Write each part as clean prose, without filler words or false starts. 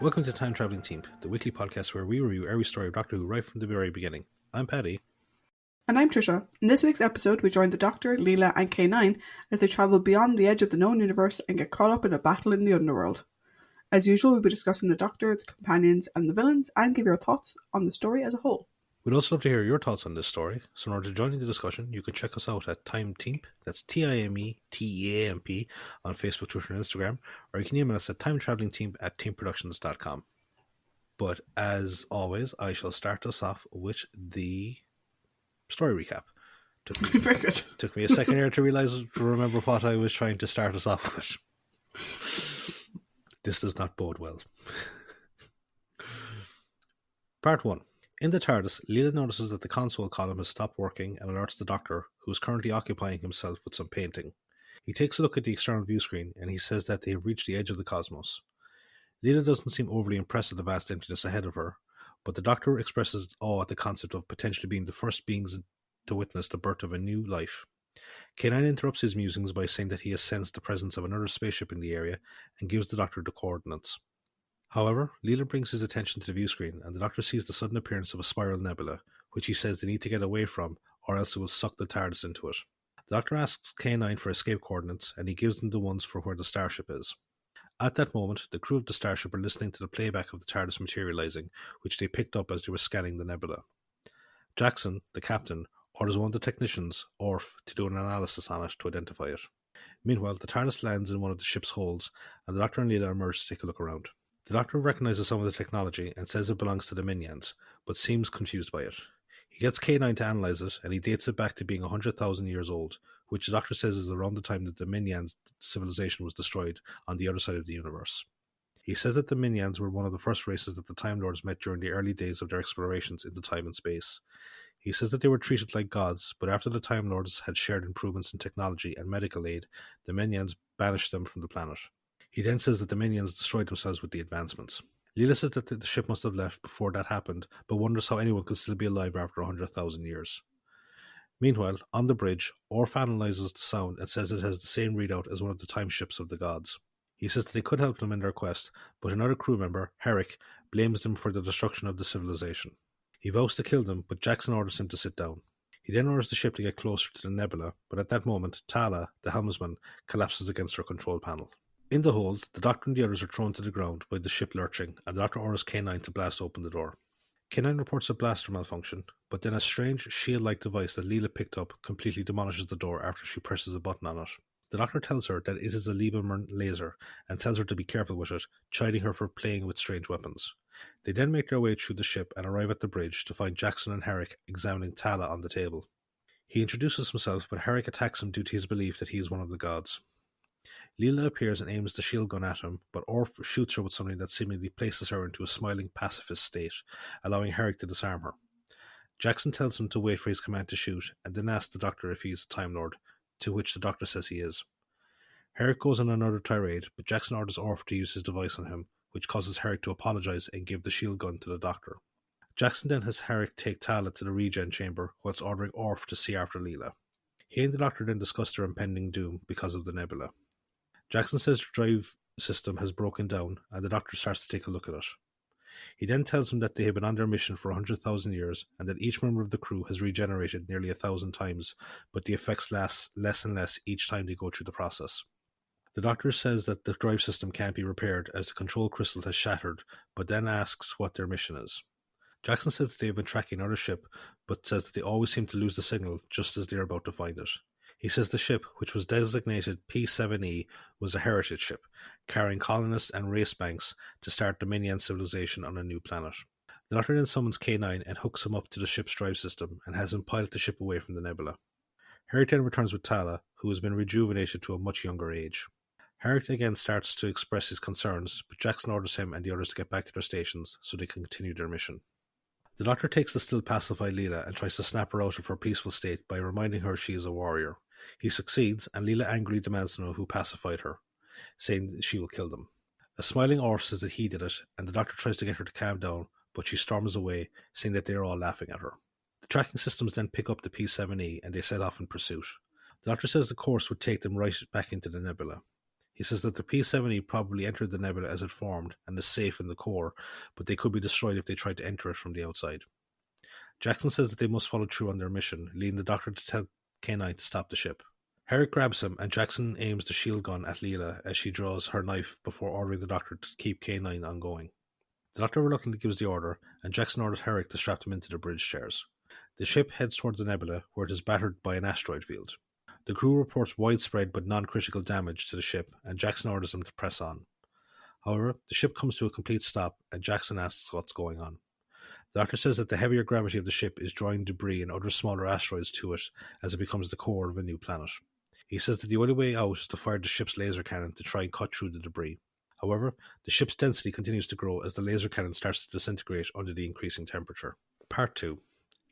Welcome to Time Traveling Team, the weekly podcast where we review every story of Doctor Who right from the very beginning. I'm Paddy. And I'm Tricia. In this week's episode, we join the Doctor, Leela, and K9 as they travel beyond the edge of the known universe and get caught up in a battle in the Underworld. As usual, we'll be discussing the Doctor, the companions, and the villains, and give your thoughts on the story as a whole. We'd also love to hear your thoughts on this story, so in order to join in the discussion, you can check us out at Time Team, that's TIMETEAMP, on Facebook, Twitter, and Instagram, or you can email us at timetravelingteam@teamproductions.com. But as always, I shall start us off with the story recap. Very good. Took me a second here to remember what I was trying to start us off with. This does not bode well. Part 1. In the TARDIS, Leela notices that the console column has stopped working and alerts the Doctor, who is currently occupying himself with some painting. He takes a look at the external view screen and he says that they have reached the edge of the cosmos. Leela doesn't seem overly impressed at the vast emptiness ahead of her, but the Doctor expresses awe at the concept of potentially being the first beings to witness the birth of a new life. K9 interrupts his musings by saying that he has sensed the presence of another spaceship in the area and gives the Doctor the coordinates. However, Leela brings his attention to the view screen and the Doctor sees the sudden appearance of a spiral nebula, which he says they need to get away from or else it will suck the TARDIS into it. The Doctor asks K9 for escape coordinates and he gives them the ones for where the starship is. At that moment, the crew of the starship are listening to the playback of the TARDIS materializing, which they picked up as they were scanning the nebula. Jackson, the captain, orders one of the technicians, Orf, to do an analysis on it to identify it. Meanwhile, the TARDIS lands in one of the ship's holds, and the Doctor and Leela emerge to take a look around. The Doctor recognizes some of the technology and says it belongs to the Minions, but seems confused by it. He gets K9 to analyze it, and he dates it back to being 100,000 years old, which the Doctor says is around the time that the Minions civilization was destroyed on the other side of the universe. He says that the Minions were one of the first races that the Time Lords met during the early days of their explorations into time and space. He says that they were treated like gods, but after the Time Lords had shared improvements in technology and medical aid, the Minions banished them from the planet. He then says that the Minions destroyed themselves with the advancements. Leela says that the ship must have left before that happened, but wonders how anyone could still be alive after 100,000 years. Meanwhile, on the bridge, Orf analyzes the sound and says it has the same readout as one of the time ships of the gods. He says that they could help them in their quest, but another crew member, Herrick, blames them for the destruction of the civilization. He vows to kill them, but Jackson orders him to sit down. He then orders the ship to get closer to the nebula, but at that moment, Tala, the helmsman, collapses against her control panel. In the hold, the Doctor and the others are thrown to the ground by the ship lurching, and the Doctor orders K9 to blast open the door. K9 reports a blaster malfunction, but then a strange shield-like device that Leela picked up completely demolishes the door after she presses a button on it. The Doctor tells her that it is a Lieberman laser, and tells her to be careful with it, chiding her for playing with strange weapons. They then make their way through the ship and arrive at the bridge to find Jackson and Herrick examining Tala on the table. He introduces himself, but Herrick attacks him due to his belief that he is one of the gods. Leela appears and aims the shield gun at him, but Orf shoots her with something that seemingly places her into a smiling pacifist state, allowing Herrick to disarm her. Jackson tells him to wait for his command to shoot, and then asks the Doctor if he is a Time Lord, to which the Doctor says he is. Herrick goes on another tirade, but Jackson orders Orf to use his device on him, which causes Herrick to apologize and give the shield gun to the Doctor. Jackson then has Herrick take Tala to the regen chamber, whilst ordering Orf to see after Leela. He and the Doctor then discuss their impending doom because of the nebula. Jackson says the drive system has broken down, and the Doctor starts to take a look at it. He then tells him that they have been on their mission for 100,000 years, and that each member of the crew has regenerated nearly 1,000 times, but the effects last less and less each time they go through the process. The Doctor says that the drive system can't be repaired as the control crystal has shattered, but then asks what their mission is. Jackson says that they have been tracking another ship, but says that they always seem to lose the signal just as they are about to find it. He says the ship, which was designated P7E, was a heritage ship, carrying colonists and race banks to start the Minion civilization on a new planet. The Doctor then summons K9 and hooks him up to the ship's drive system and has him pilot the ship away from the nebula. Herrick then returns with Tala, who has been rejuvenated to a much younger age. Herrick again starts to express his concerns, but Jackson orders him and the others to get back to their stations so they can continue their mission. The Doctor takes the still pacified Leela and tries to snap her out of her peaceful state by reminding her she is a warrior. He succeeds, and Leela angrily demands to know who pacified her, saying that she will kill them. A smiling Orf says that he did it, and the Doctor tries to get her to calm down, but she storms away, saying that they are all laughing at her. The tracking systems then pick up the P7E, and they set off in pursuit. The Doctor says the course would take them right back into the nebula. He says that the P-70 probably entered the nebula as it formed and is safe in the core, but they could be destroyed if they tried to enter it from the outside. Jackson says that they must follow through on their mission, leading the Doctor to tell K9 to stop the ship. Herrick grabs him, and Jackson aims the shield gun at Leela as she draws her knife before ordering the Doctor to keep K9 on going. The Doctor reluctantly gives the order, and Jackson orders Herrick to strap them into the bridge chairs. The ship heads towards the nebula, where it is battered by an asteroid field. The crew reports widespread but non-critical damage to the ship, and Jackson orders them to press on. However, the ship comes to a complete stop, and Jackson asks what's going on. The Doctor says that the heavier gravity of the ship is drawing debris and other smaller asteroids to it as it becomes the core of a new planet. He says that the only way out is to fire the ship's laser cannon to try and cut through the debris. However, the ship's density continues to grow as the laser cannon starts to disintegrate under the increasing temperature. Part 2.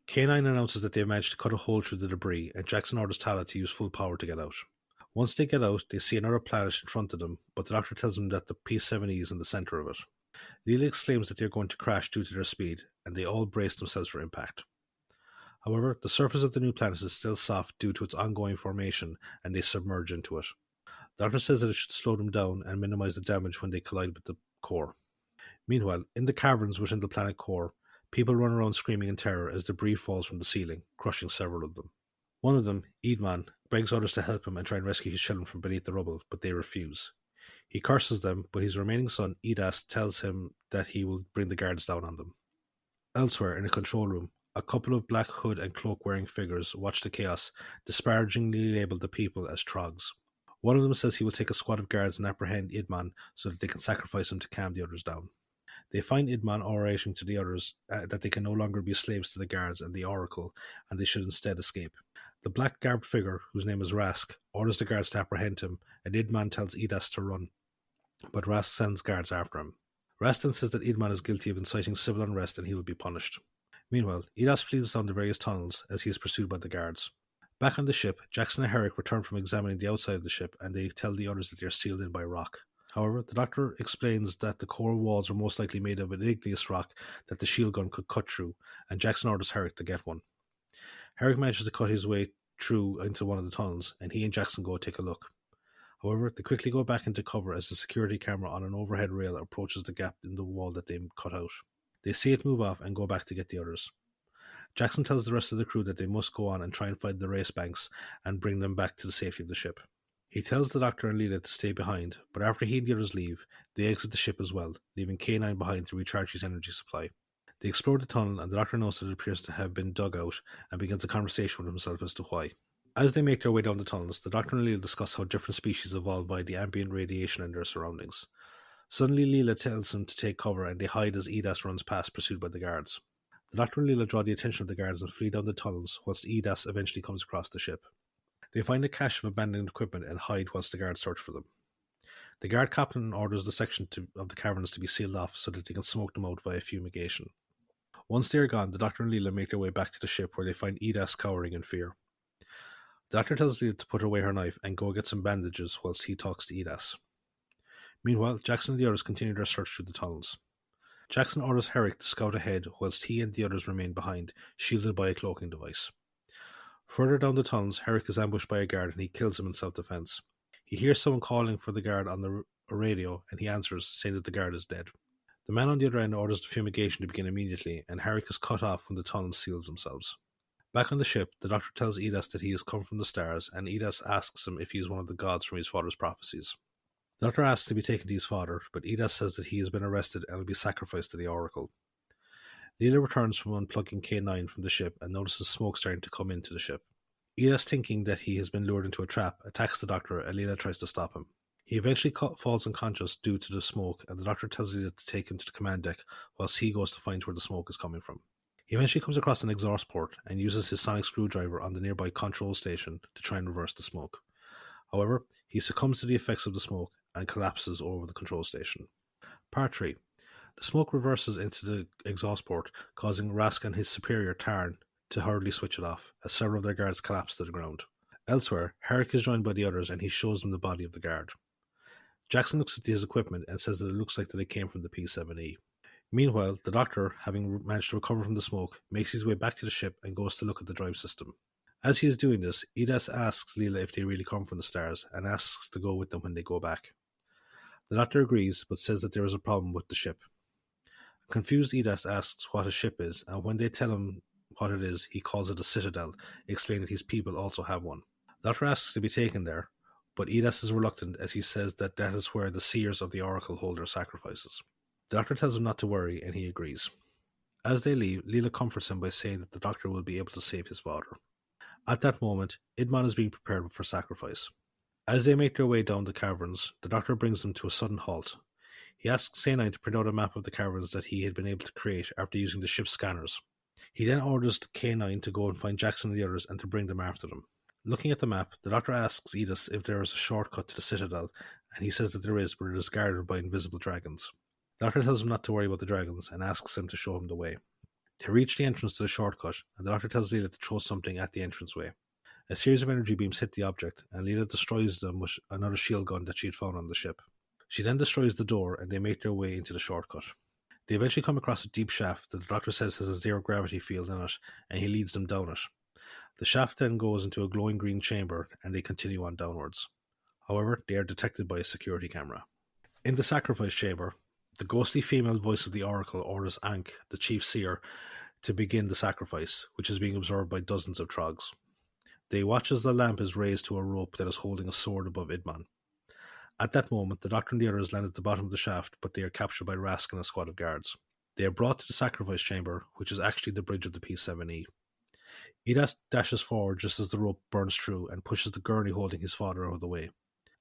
K9 announces that they have managed to cut a hole through the debris, and Jackson orders Tala to use full power to get out. Once they get out, they see another planet in front of them, but the Doctor tells them that the P-70 is in the center of it. Leela exclaims that they are going to crash due to their speed, and they all brace themselves for impact. However, the surface of the new planet is still soft due to its ongoing formation, and they submerge into it. The Doctor says that it should slow them down and minimize the damage when they collide with the core. Meanwhile, in the caverns within the planet core, people run around screaming in terror as debris falls from the ceiling, crushing several of them. One of them, Eadman, begs others to help him and try and rescue his children from beneath the rubble, but they refuse. He curses them, but his remaining son, Edas, tells him that he will bring the guards down on them. Elsewhere, in a control room, a couple of black hood and cloak-wearing figures watch the chaos, disparagingly label the people as trogs. One of them says he will take a squad of guards and apprehend Idman so that they can sacrifice him to calm the others down. They find Idman orating to the others that they can no longer be slaves to the guards and the Oracle, and they should instead escape. The black-garbed figure, whose name is Rask, orders the guards to apprehend him, and Idman tells Edas to run, but Rask sends guards after him. Rask then says that Idman is guilty of inciting civil unrest and he will be punished. Meanwhile, Edas flees down the various tunnels as he is pursued by the guards. Back on the ship, Jackson and Herrick return from examining the outside of the ship, and they tell the others that they are sealed in by rock. However, the Doctor explains that the core walls are most likely made of an igneous rock that the shield gun could cut through, and Jackson orders Herrick to get one. Herrick manages to cut his way through into one of the tunnels, and he and Jackson go take a look. However, they quickly go back into cover as the security camera on an overhead rail approaches the gap in the wall that they cut out. They see it move off and go back to get the others. Jackson tells the rest of the crew that they must go on and try and find the race banks and bring them back to the safety of the ship. He tells the Doctor and Leela to stay behind, but after he and the others leave, they exit the ship as well, leaving K9 behind to recharge his energy supply. They explore the tunnel, and the Doctor knows that it appears to have been dug out and begins a conversation with himself as to why. As they make their way down the tunnels, the Doctor and Leela discuss how different species evolve by the ambient radiation in their surroundings. Suddenly, Leela tells him to take cover, and they hide as Edas runs past, pursued by the guards. The Doctor and Leela draw the attention of the guards and flee down the tunnels, whilst Edas eventually comes across the ship. They find a cache of abandoned equipment and hide whilst the guards search for them. The guard captain orders the section of the caverns to be sealed off so that they can smoke them out via fumigation. Once they are gone, the Doctor and Leela make their way back to the ship, where they find Edas cowering in fear. The Doctor tells Leela to put away her knife and go get some bandages whilst he talks to Edas. Meanwhile, Jackson and the others continue their search through the tunnels. Jackson orders Herrick to scout ahead whilst he and the others remain behind, shielded by a cloaking device. Further down the tunnels, Herrick is ambushed by a guard and he kills him in self-defense. He hears someone calling for the guard on the radio, and he answers, saying that the guard is dead. The man on the other end orders the fumigation to begin immediately, and Herrick is cut off when the tunnels seal themselves. Back on the ship, the Doctor tells Edas that he has come from the stars, and Edas asks him if he is one of the gods from his father's prophecies. The Doctor asks to be taken to his father, but Edas says that he has been arrested and will be sacrificed to the Oracle. Leela returns from unplugging K9 from the ship and notices smoke starting to come into the ship. Edas, thinking that he has been lured into a trap, attacks the Doctor, and Leela tries to stop him. He eventually falls unconscious due to the smoke, and the Doctor tells Leela to take him to the command deck whilst he goes to find where the smoke is coming from. He eventually comes across an exhaust port and uses his sonic screwdriver on the nearby control station to try and reverse the smoke. However, he succumbs to the effects of the smoke and collapses over the control station. Part 3. The smoke reverses into the exhaust port, causing Rask and his superior Tarn to hurriedly switch it off, as several of their guards collapse to the ground. Elsewhere, Herrick is joined by the others and he shows them the body of the guard. Jackson looks at his equipment and says that it looks like that it came from the P-7E. Meanwhile, the Doctor, having managed to recover from the smoke, makes his way back to the ship and goes to look at the drive system. As he is doing this, Edas asks Leela if they really come from the stars, and asks to go with them when they go back. The doctor agrees, but says that there is a problem with the ship. A confused Edas asks what a ship is, and when they tell him what it is, he calls it a citadel, explaining that his people also have one. The doctor asks to be taken there, but Edas is reluctant as he says that is where the seers of the oracle hold their sacrifices. The doctor tells him not to worry, and he agrees. As they leave, Leela comforts him by saying that the doctor will be able to save his father. At that moment, Idmon is being prepared for sacrifice. As they make their way down the caverns, the doctor brings them to a sudden halt. He asks K9 to print out a map of the caverns that he had been able to create after using the ship's scanners. He then orders K9 to go and find Jackson and the others and to bring them after them. Looking at the map, the doctor asks Edis if there is a shortcut to the citadel, and he says that there is, but it is guarded by invisible dragons. The doctor tells him not to worry about the dragons and asks him to show him the way. They reach the entrance to the shortcut, and the doctor tells Leela to throw something at the entranceway. A series of energy beams hit the object, and Leela destroys them with another shield gun that she had found on the ship. She then destroys the door, and they make their way into the shortcut. They eventually come across a deep shaft that the doctor says has a zero-gravity field in it, and he leads them down it. The shaft then goes into a glowing green chamber, and they continue on downwards. However, they are detected by a security camera. In the sacrifice chamber, the ghostly female voice of the oracle orders Ankh, the chief seer, to begin the sacrifice, which is being observed by dozens of trogs. They watch as the lamp is raised to a rope that is holding a sword above Idmon. At that moment, the doctor and the others land at the bottom of the shaft, but they are captured by Rask and a squad of guards. They are brought to the sacrifice chamber, which is actually the bridge of the P7E. Edas dashes forward just as the rope burns through and pushes the gurney holding his father out of the way.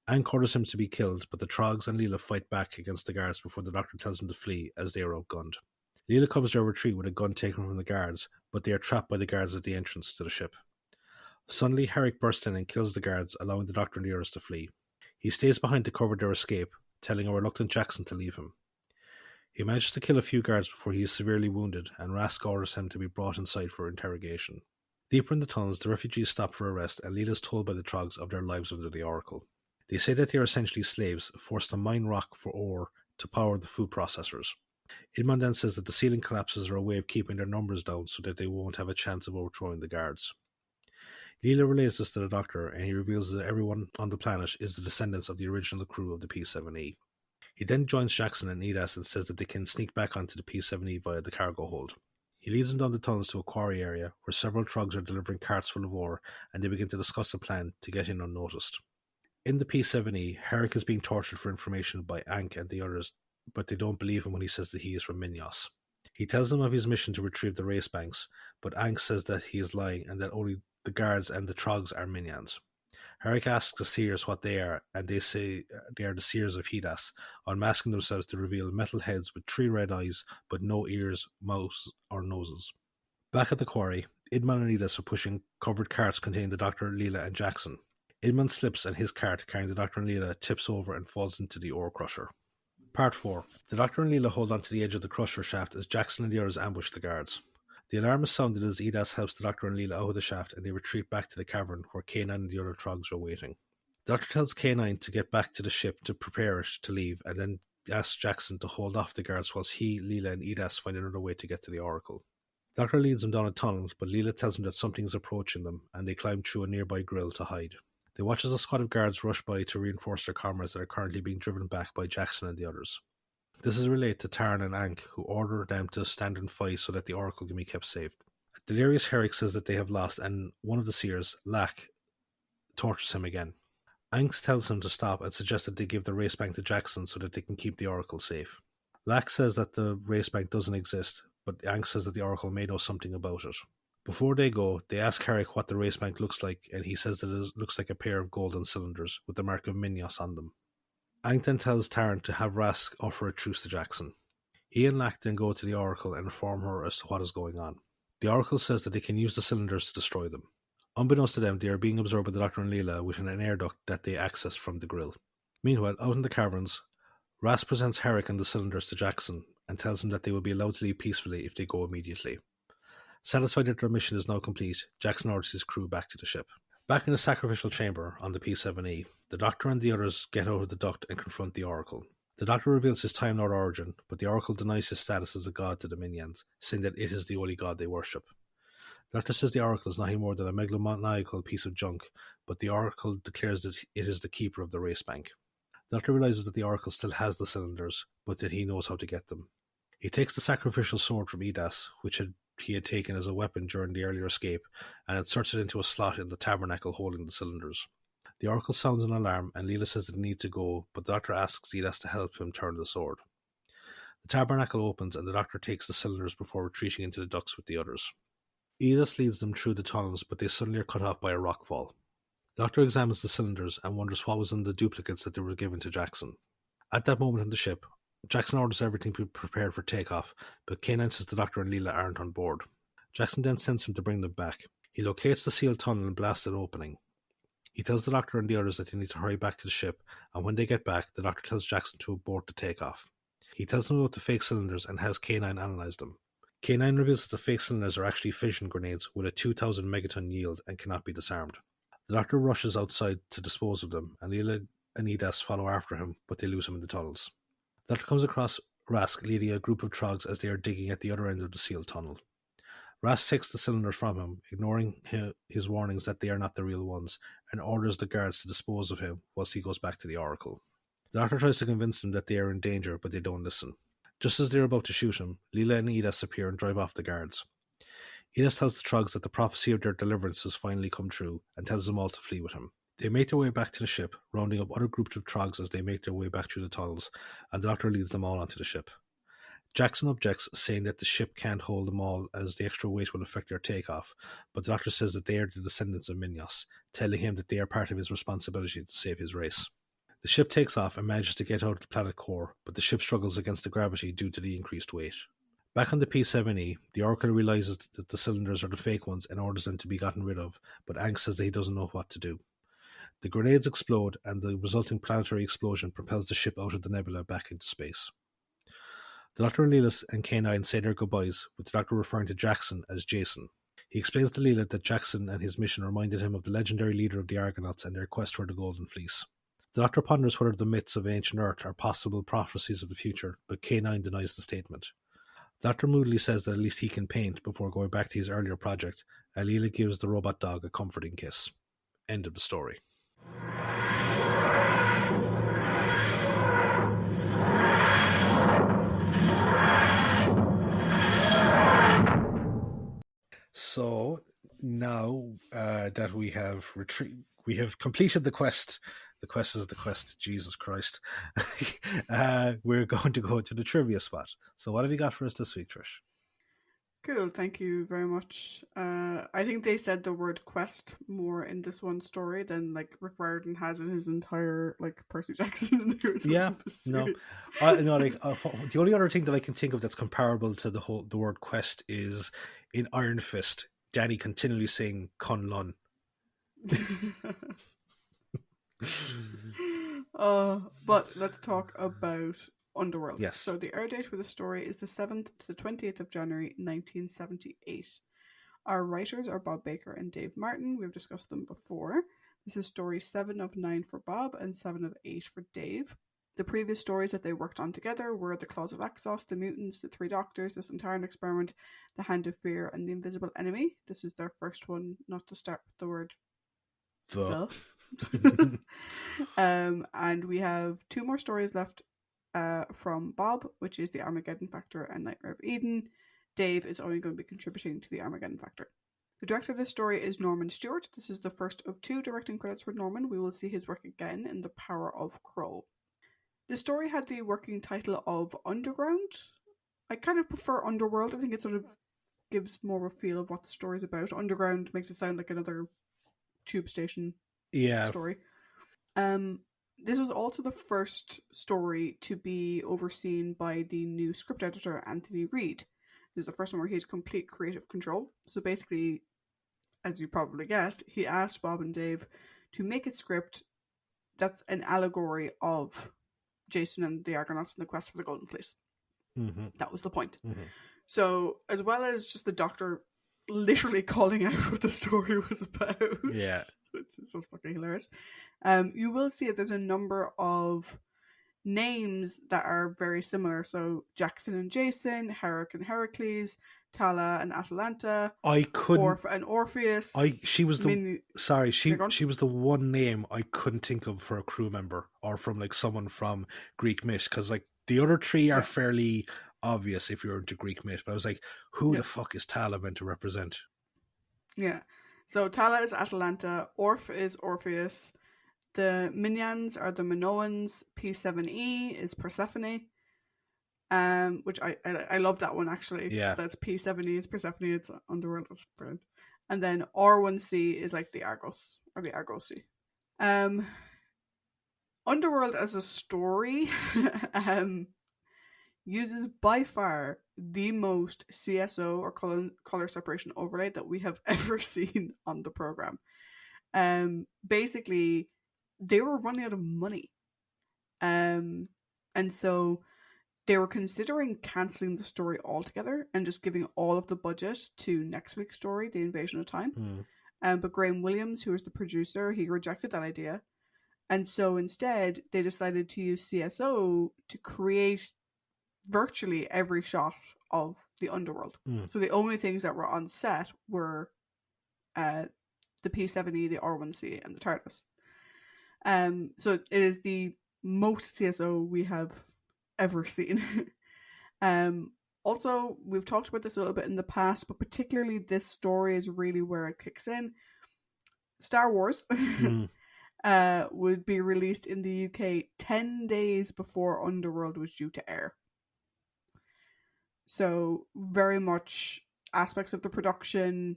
Ankh orders him to be killed, but the Trogs and Leela fight back against the guards before the doctor tells them to flee as they are outgunned. Leela covers their retreat with a gun taken from the guards, but they are trapped by the guards at the entrance to the ship. Suddenly, Herrick bursts in and kills the guards, allowing the doctor and the others to flee. He stays behind to cover their escape, telling a reluctant Jackson to leave him. He manages to kill a few guards before he is severely wounded, and Rask orders him to be brought inside for interrogation. Deeper in the tunnels, the refugees stop for a rest, and Leela is told by the Trogs of their lives under the Oracle. They say that they are essentially slaves, forced to mine rock for ore to power the food processors. Idmon then says that the ceiling collapses are a way of keeping their numbers down so that they won't have a chance of overthrowing the guards. Leela relays this to the doctor, and he reveals that everyone on the planet is the descendants of the original crew of the P7E. He then joins Jackson and Edas and says that they can sneak back onto the P7E via the cargo hold. He leads them down the tunnels to a quarry area where several Trogs are delivering carts full of ore, and they begin to discuss a plan to get in unnoticed. In the P7E, Herrick is being tortured for information by Ankh and the others, but they don't believe him when he says that he is from Minyos. He tells them of his mission to retrieve the race banks, but Ankh says that he is lying and that only the guards and the Trogs are Minions. Herrick asks the seers what they are, and they say they are the seers of Hidas, unmasking themselves to reveal metal heads with 3 red eyes, but no ears, mouths, or noses. Back at the quarry, Idmon and Edas are pushing covered carts containing the Doctor, Leela, and Jackson. Idmon slips and his cart, carrying the Doctor and Leela, tips over and falls into the ore crusher. Part 4. The Doctor and Leela hold on to the edge of the crusher shaft as Jackson and the others ambush the guards. The alarm is sounded as Edas helps the Doctor and Leela out of the shaft, and they retreat back to the cavern where K9 and the other Trogs are waiting. The Doctor tells K9 to get back to the ship to prepare it to leave, and then asks Jackson to hold off the guards whilst he, Leela, and Edas find another way to get to the Oracle. The Doctor leads them down a tunnel, but Leela tells them that something is approaching them, and they climb through a nearby grill to hide. They watch as a squad of guards rush by to reinforce their comrades that are currently being driven back by Jackson and the others. This is relayed to Tarn and Ankh, who order them to stand and fight so that the Oracle can be kept safe. Delirious Herrick says that they have lost, and one of the seers, Lack, tortures him again. Ankh tells him to stop and suggests that they give the race bank to Jackson so that they can keep the Oracle safe. Lack says that the race bank doesn't exist, but Ankh says that the Oracle may know something about it. Before they go, they ask Herrick what the race bank looks like, and he says that it looks like a pair of golden cylinders with the mark of Minyos on them. Ankh then tells Tarn to have Rask offer a truce to Jackson. He and Lack then go to the Oracle and inform her as to what is going on. The Oracle says that they can use the cylinders to destroy them. Unbeknownst to them, they are being absorbed by the Doctor and Leela within an air duct that they access from the grill. Meanwhile, out in the caverns, Rask presents Herrick and the cylinders to Jackson and tells him that they will be allowed to leave peacefully if they go immediately. Satisfied that their mission is now complete, Jackson orders his crew back to the ship. Back in the sacrificial chamber on the P7E, the Doctor and the others get out of the duct and confront the Oracle. The Doctor reveals his Time Lord origin, but the Oracle denies his status as a god to the Minions, saying that it is the only god they worship. The Doctor says the Oracle is nothing more than a megalomaniacal piece of junk, but the Oracle declares that it is the keeper of the race bank. The Doctor realizes that the Oracle still has the cylinders, but that he knows how to get them. He takes the sacrificial sword from Edas, which he had taken as a weapon during the earlier escape, and inserts it into a slot in the tabernacle holding the cylinders. The Oracle sounds an alarm, and Leela says that it needs to go, but the Doctor asks Edas to help him turn the sword. The tabernacle opens, and the Doctor takes the cylinders before retreating into the ducts with the others. Edas leads them through the tunnels, but they suddenly are cut off by a rockfall. The Doctor examines the cylinders and wonders what was in the duplicates that they were given to Jackson. At that moment on the ship, Jackson orders everything to be prepared for takeoff, but K9 says the Doctor and Leela aren't on board. Jackson then sends him to bring them back. He locates the sealed tunnel and blasts an opening. He tells the Doctor and the others that they need to hurry back to the ship, and when they get back, the Doctor tells Jackson to abort the takeoff. He tells them about the fake cylinders and has K9 analyze them. K9 reveals that the fake cylinders are actually fission grenades with a 2,000 megaton yield and cannot be disarmed. The Doctor rushes outside to dispose of them, and Leela and Edas follow after him, but they lose him in the tunnels. The Doctor comes across Rask leading a group of Trogs as they are digging at the other end of the sealed tunnel. Rask takes the cylinders from him, ignoring his warnings that they are not the real ones, and orders the guards to dispose of him whilst he goes back to the Oracle. The Doctor tries to convince them that they are in danger, but they don't listen. Just as they are about to shoot him, Leela and Edas appear and drive off the guards. Edas tells the Trogs that the prophecy of their deliverance has finally come true, and tells them all to flee with him. They make their way back to the ship, rounding up other groups of Trogs as they make their way back through the tunnels, and the Doctor leads them all onto the ship. Jackson objects, saying that the ship can't hold them all as the extra weight will affect their takeoff, but the Doctor says that they are the descendants of Minyos, telling him that they are part of his responsibility to save his race. The ship takes off and manages to get out of the planet core, but the ship struggles against the gravity due to the increased weight. Back on the P7E, the Oracle realizes that the cylinders are the fake ones and orders them to be gotten rid of, but Ang says that he doesn't know what to do. The grenades explode, and the resulting planetary explosion propels the ship out of the nebula back into space. The Doctor and Leela and K9 say their goodbyes, with the Doctor referring to Jackson as Jason. He explains to Leela that Jackson and his mission reminded him of the legendary leader of the Argonauts and their quest for the Golden Fleece. The Doctor ponders whether the myths of ancient Earth are possible prophecies of the future, but K9 denies the statement. The Doctor moodily says that at least he can paint before going back to his earlier project, and Leela gives the robot dog a comforting kiss. End of the story. So now that we have completed the quest. The quest is the quest, Jesus Christ. We're going to go to the trivia spot. So what have you got for us this week, Trish? Cool, thank you very much. I think they said the word quest more in this one story than like Rick Riordan has in his entire like Percy Jackson. Yeah, no. The only other thing that I can think of that's comparable to the word quest is in Iron Fist, Danny continually saying Kun Lun. But let's talk about Underworld. Yes. So the air date for the story is the 7th to the 20th of January 1978. Our writers are Bob Baker and Dave Martin. We've discussed them before. This is story 7 of 9 for Bob and 7 of 8 for Dave. The previous stories that they worked on together were The Claws of Axos, The Mutants, The Three Doctors, The Centauran Experiment, The Hand of Fear, and The Invisible Enemy. This is their first one not to start with the word the. And we have 2 more stories left from Bob, which is The Armageddon Factor and Nightmare of Eden. Dave is only going to be contributing to The Armageddon Factor. The director of this story is Norman Stewart. This is the first of 2 directing credits for Norman. We will see his work again in The Power of Krull. The story had the working title of Underground. I kind of prefer Underworld. I think it sort of gives more of a feel of what the story is about. Underground makes it sound like another tube station story. This was also the first story to be overseen by the new script editor, Anthony Reed. This is the first one where he had complete creative control. So basically, as you probably guessed, he asked Bob and Dave to make a script that's an allegory of Jason and the Argonauts and the quest for the Golden Fleece. Mm-hmm. That was the point. Mm-hmm. So, as well as just the Doctor literally calling out what the story was about, which is just fucking hilarious, you will see that there's a number of names that are very similar. So, Jackson and Jason, Herrick and Heracles, Tala and Atalanta, I couldn't. and Orpheus. She was the. Min- Sorry, You're gone? she was the one name I couldn't think of for a crew member or from like someone from Greek myth, because like the other three are Yeah. fairly obvious if you're into Greek myth. But I was like, who Yeah. the fuck is Tala meant to represent? Yeah. So Tala is Atalanta, Orph is Orpheus, the Minions are the Minoans, P7E is Persephone, which I love that one actually. Yeah. That's P7E is Persephone, it's Underworld, it's brilliant. And then R1C is like the Argos, or the Argosi. Underworld as a story uses by far the most CSO or color separation overlay that we have ever seen on the program. Basically, they were running out of money, and so they were considering cancelling the story altogether and just giving all of the budget to next week's story, The Invasion of Time. But Graham Williams, who was the producer, he rejected that idea. And so instead, they decided to use CSO to create virtually every shot of the Underworld. So the only things that were on set were the P7E, the R1C, and the TARDIS. So it is the most CSO we have ever seen. Also, we've talked about this a little bit in the past, but particularly this story is really where it kicks in. Star Wars would be released in the UK 10 days before Underworld was due to air. So very much aspects of the production,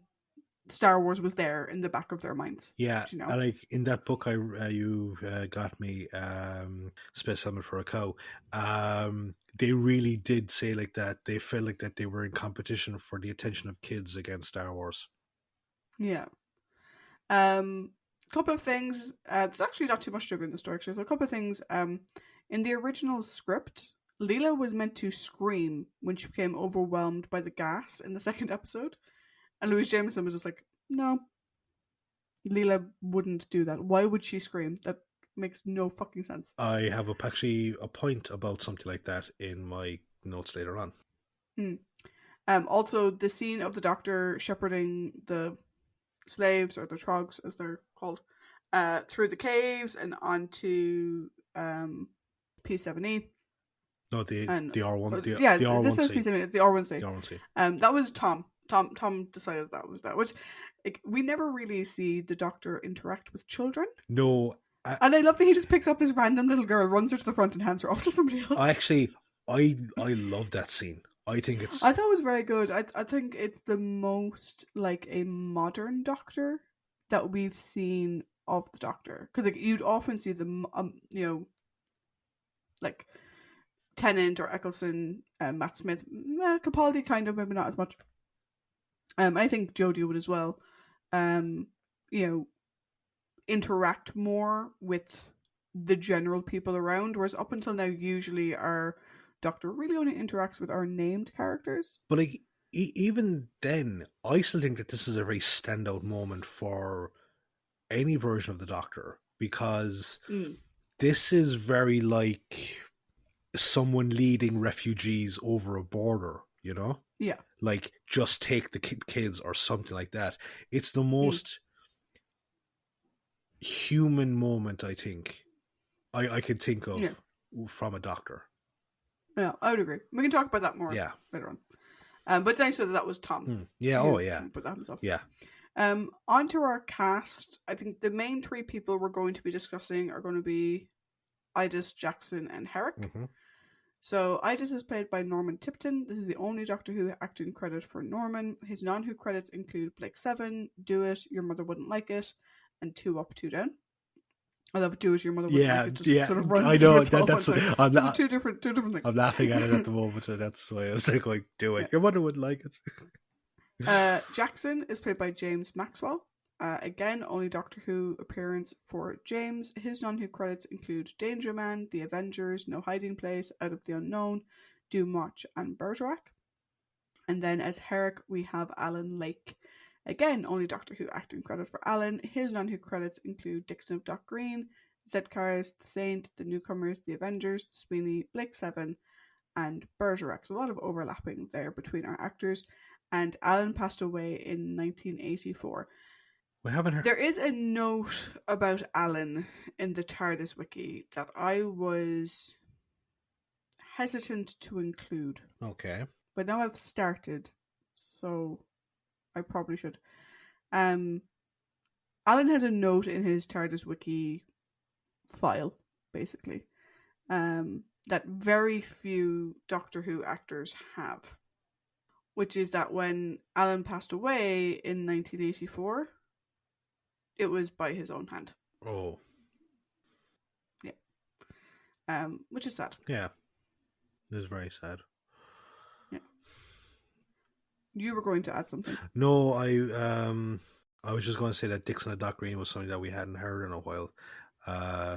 Star Wars was there in the back of their minds. Yeah, you know? and like in that book, you got me Space Summit for a Cow. They really did say like that. They felt like that they were in competition for the attention of kids against Star Wars. Yeah. Couple of things. There's actually not too much sugar in the story. Actually, so a couple of things. In the original script, Leela was meant to scream when she became overwhelmed by the gas in the second episode, and Louise Jameson was just like, "No, Leela wouldn't do that. Why would she scream? That makes no fucking sense." I have actually a point about something like that in my notes later on. Also, the scene of the Doctor shepherding the slaves, or the trogs as they're called, through the caves and onto P7E. No, the R1. The R1C. This is P7E, the R1C. The R1C. That was Tom. Tom decided that was that. Which, like, we never really see the Doctor interact with children. No. And I love that he just picks up this random little girl, runs her to the front, and hands her off to somebody else. I love that scene. I think it's. I thought it was very good. I think it's the most like a modern Doctor that we've seen of the Doctor, because like you'd often see them, like Tennant or Eccleston, Matt Smith, Capaldi kind of, maybe not as much. I think Jodie would as well. Interact more with the general people around, whereas up until now, usually our Doctor really only interacts with our named characters. But like even then, I still think that this is a very standout moment for any version of the Doctor, because this is very like someone leading refugees over a border, you know? Yeah. Like, just take the kids or something like that. It's the most human moment, I think, I can think of from a Doctor. Yeah, I would agree. We can talk about that more later on. But it's nice that was Tom. Yeah, Put that himself. Yeah. Onto our cast. I think the main three people we're going to be discussing are going to be Idis, Jackson, and Herrick. Mm-hmm. So Idis is played by Norman Tipton. This is the only Doctor Who acting credit for Norman. His non-Who credits include Blake 7, Do It, Your Mother Wouldn't Like It, and 2 Up, 2 Down. I love Do It, Your Mother Wouldn't Like It. Just sort of runs I know that's what I'm not, two different things. I'm laughing at it at the moment, and that's why I was like, Do It. Your mother wouldn't like it. Jackson is played by James Maxwell. Again, only Doctor Who appearance for James. His non-Who credits include Danger Man, The Avengers, No Hiding Place, Out of the Unknown, Do Much, and Bergerac. And then as Herrick, we have Alan Lake. Again, only Doctor Who acting credit for Alan. His non-Who credits include Dixon of Dock Green, Zedcars, The Saint, The Newcomers, The Avengers, The Sweeney, Blake 7, and Bergerac. So a lot of overlapping there between our actors. and Alan passed away in 1984. We haven't heard. There is a note about Alan in the TARDIS wiki that I was hesitant to include. Okay. But now I've started, so I probably should. Alan has a note in his TARDIS wiki file, basically, that very few Doctor Who actors have, which is that when Alan passed away in 1984, it was by his own hand. Oh. Yeah. Which is sad. Yeah. It is very sad. Yeah. You were going to add something. No, I was just going to say that Dixon and Doc Green was something that we hadn't heard in a while,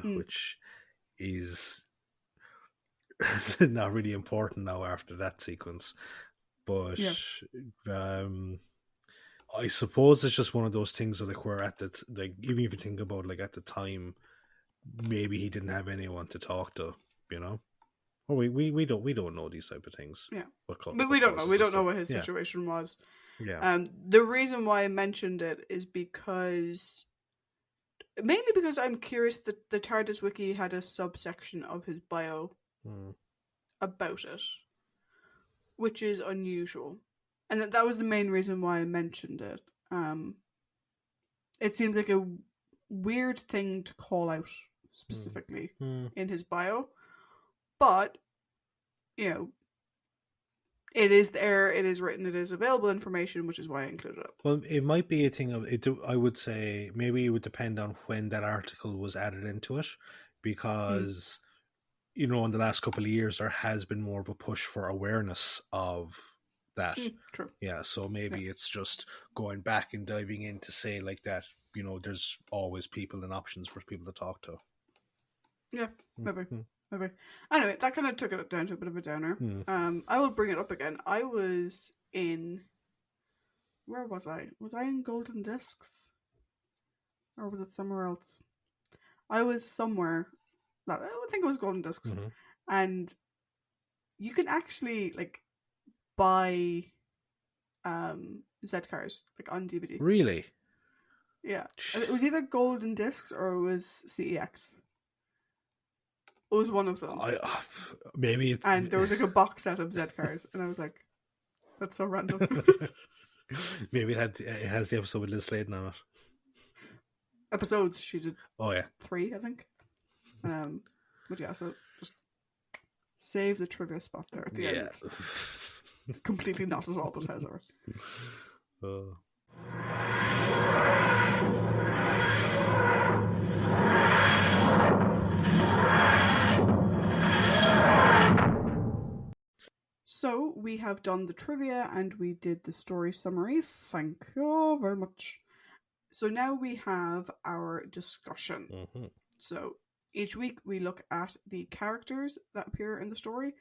which is not really important now after that sequence. But I suppose it's just one of those things that, like, where at the even if you think about, like, at the time, maybe he didn't have anyone to talk to, you know. Or we don't know these type of things. Yeah, but we don't know. We don't know what his situation was. Yeah. The reason why I mentioned it is mainly because I'm curious that the TARDIS wiki had a subsection of his bio about it, which is unusual, and that was the main reason why I mentioned it. It seems like a weird thing to call out specifically in his bio, but you know, it is there, it is written, it is available information, which is why I included it. Well, it might be a thing of it. I would say maybe it would depend on when that article was added into it, because you know, in the last couple of years there has been more of a push for awareness of that. True. Yeah, so maybe it's just going back and diving in to say, like, that, you know, there's always people and options for people to talk to. Yeah, maybe. Anyway, that kind of took it down to a bit of a downer. I will bring it up again. I was in... Where was I? Was I in Golden Discs? Or was it somewhere else? I was somewhere... I think it was Golden Discs. And you can actually, like, buy Z-Cars, like, on DVD. Really? Yeah. It was either Golden Discs or it was CEX. It was one of them. Maybe it's... And there was like a box set of Z-Cars, and I was like, that's so random. Maybe it has the episode with Liz Sladen on it. Episodes, she did 3, I think. But yeah, so just save the trivia spot there at the end. Completely not at all, but however. So we have done the trivia and we did the story summary. Thank you very much. So now we have our discussion. So each week we look at the characters that appear in the story.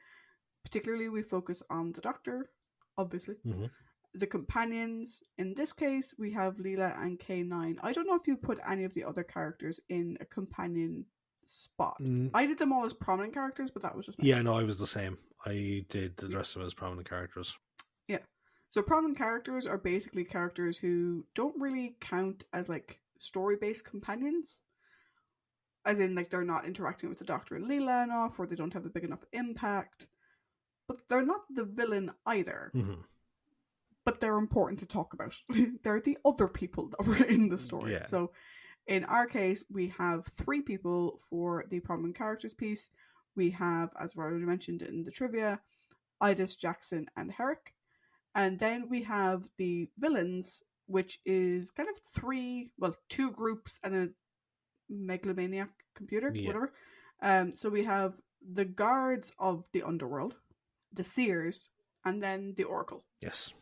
Particularly we focus on the Doctor, obviously. The companions. In this case we have Leela and K9. I don't know if you put any of the other characters in a companion spot. I did them all as prominent characters, but that was just me. Yeah, no, I was the same. I did the rest of them as prominent characters. Yeah. So prominent characters are basically characters who don't really count as, like, story-based companions. As in, like, they're not interacting with the Doctor and Leela enough, or they don't have a big enough impact. But they're not the villain either. But they're important to talk about. They're the other people that were in the story. Yeah. So in our case, we have 3 people for the prominent characters piece. We have, as I already mentioned in the trivia, Idis, Jackson, and Herrick. And then we have the villains, which is kind of 2 groups and a megalomaniac computer, whatever. So we have the guards of the Underworld, the Seers, and then the Oracle. Yes.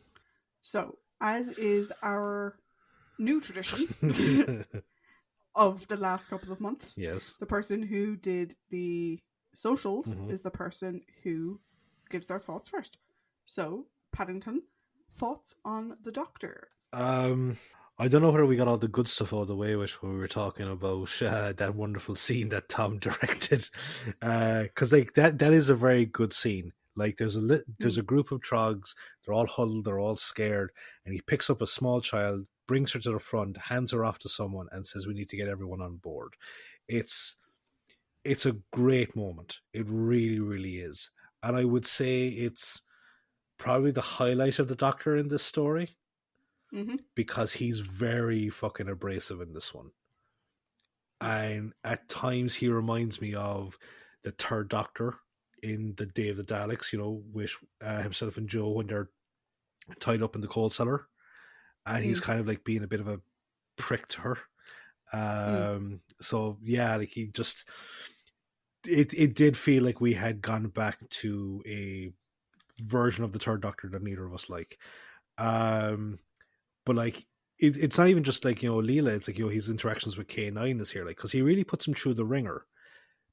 So, as is our new tradition of the last couple of months, yes, the person who did the socials is the person who gives their thoughts first. So, Paddington, thoughts on the Doctor? I don't know whether we got all the good stuff out of the way with when we were talking about that wonderful scene that Tom directed, because like that is a very good scene. Like there's a group of trogs, they're all huddled, they're all scared, and he picks up a small child, brings her to the front, hands her off to someone, and says, "We need to get everyone on board." It's a great moment. It really, really is. And I would say it's probably the highlight of the Doctor in this story Mm-hmm. because he's very fucking abrasive in this one. Yes. And at times he reminds me of the third Doctor in the Day of the Daleks, with himself and Joe when they're tied up in the coal cellar. And he's kind of like being a bit of a prick to her. So yeah, like he just it did feel like we had gone back to a version of the third Doctor that neither of us like. But like it's not even just like Leela. It's like his interactions with K9 is here, like because he really puts him through the ringer,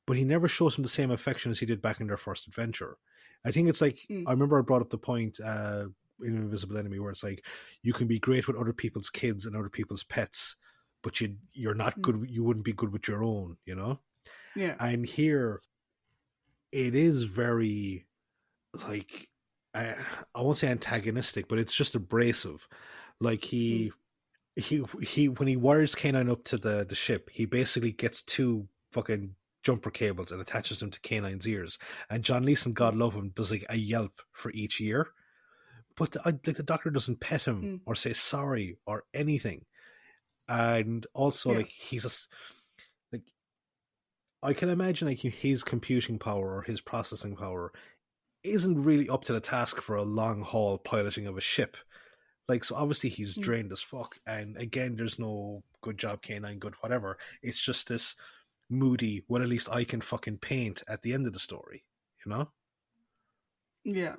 but he never shows him the same affection as he did back in their first adventure. I think it's like I remember I brought up the point in Invisible Enemy where it's like you can be great with other people's kids and other people's pets, but you're not good. You wouldn't be good with your own, Yeah. And here, it is very like I won't say antagonistic, but it's just abrasive. Like he when he wires K9 up to the ship, he basically gets two fucking jumper cables and attaches them to K9's ears. And John Leeson, God love him, does like a yelp for each ear. But the Doctor doesn't pet him or say sorry or anything. And also, like he's just like I can imagine like his computing power or his processing power isn't really up to the task for a long haul piloting of a ship. Like, so obviously he's drained as fuck. And again, there's no good job, K9, good whatever. It's just this moody, well, at least I can fucking paint at the end of the story, Yeah.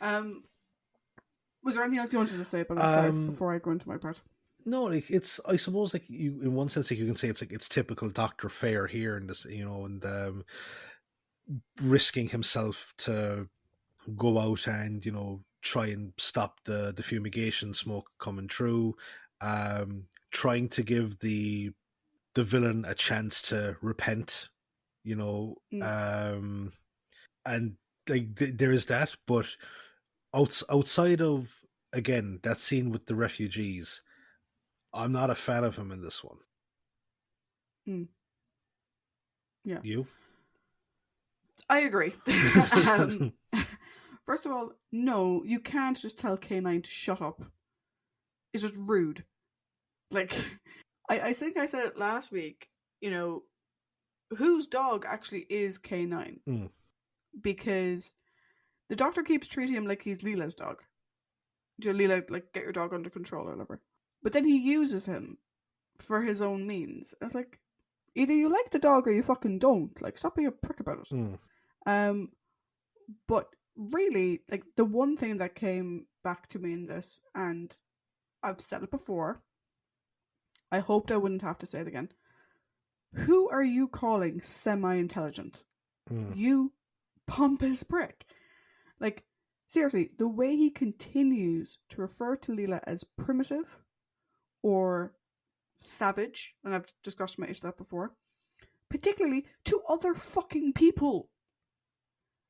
Was there anything else you wanted to say about it before I go into my part? No, like I suppose like you in one sense like you can say it's typical Doctor fare here in this, and risking himself to go out and try and stop the fumigation smoke coming through, trying to give the villain a chance to repent, and like there is that, but outside of again that scene with the refugees, I'm not a fan of him in this one. Yeah, you? I agree. First of all, no, you can't just tell K9 to shut up. It's just rude. Like, I think I said it last week, whose dog actually is K9? Because the Doctor keeps treating him like he's Leela's dog. Leela, like, get your dog under control or whatever. But then he uses him for his own means. It's like, either you like the dog or you fucking don't. Like, stop being a prick about it. But really, like, the one thing that came back to me in this, and I've said it before, I hoped I wouldn't have to say it again. Who are you calling semi-intelligent? You pompous prick. Like, seriously, the way he continues to refer to Leela as primitive or savage, and I've discussed my issue that before, particularly to other fucking people.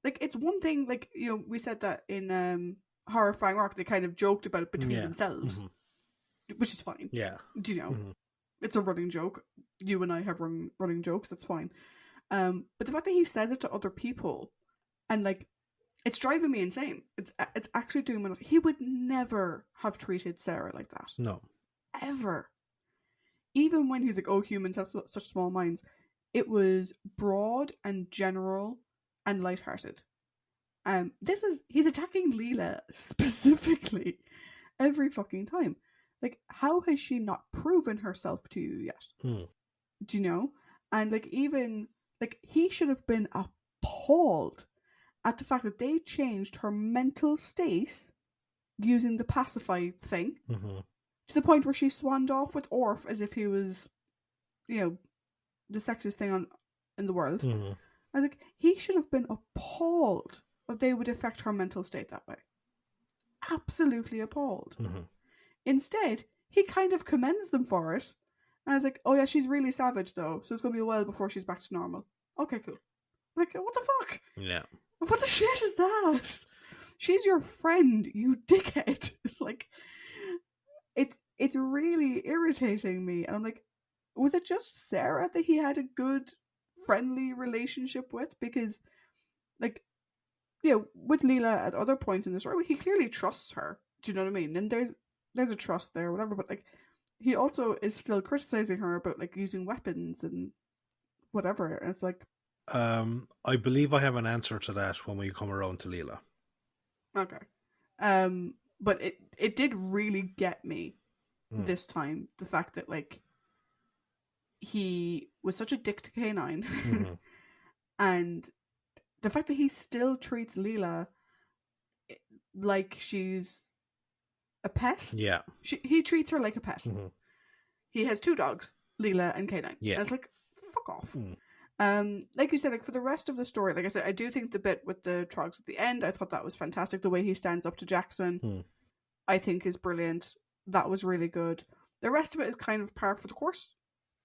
Like, it's one thing, like, we said that in Horrifying Rock, they kind of joked about it between themselves, which is fine. Yeah. Do you know? It's a running joke. You and I have running jokes, that's fine. But the fact that he says it to other people, and, like, it's driving me insane. It's actually doing me. He would never have treated Sarah like that. No. Ever. Even when he's like, oh, humans have such small minds, it was broad and general and lighthearted. He's attacking Leela specifically every fucking time. Like, how has she not proven herself to you yet? Do you know? And like, even like, he should have been appalled at the fact that they changed her mental state using the pacify thing to the point where she swanned off with Orf as if he was, the sexiest thing in the world. I was like, he should have been appalled that they would affect her mental state that way. Absolutely appalled. Instead, he kind of commends them for it. And I was like, oh yeah, she's really savage though, so it's going to be a while before she's back to normal. Okay, cool. Like, what the fuck? Yeah. What the shit is that? She's your friend, you dickhead. Like, it's really irritating me. And I'm like, was it just Sarah that he had a good, friendly relationship with? Because, like, with Leela at other points in the story, he clearly trusts her. Do you know what I mean? And there's a trust there, whatever. But like, he also is still criticizing her about like using weapons and whatever. And it's like, I believe I have an answer to that when we come around to Leela. okay, but it did really get me this time. The fact that like he was such a dick to K9, Mm-hmm. and the fact that he still treats Leela like she's a pet. Yeah. He treats her like a pet. Mm-hmm. He has 2 dogs, Leela and K9. Yeah. And it's like, fuck off. Mm. Like you said, like for the rest of the story, like I said, I do think the bit with the trogs at the end, I thought that was fantastic. The way he stands up to Jackson, I think is brilliant. That was really good. The rest of it is kind of par for the course.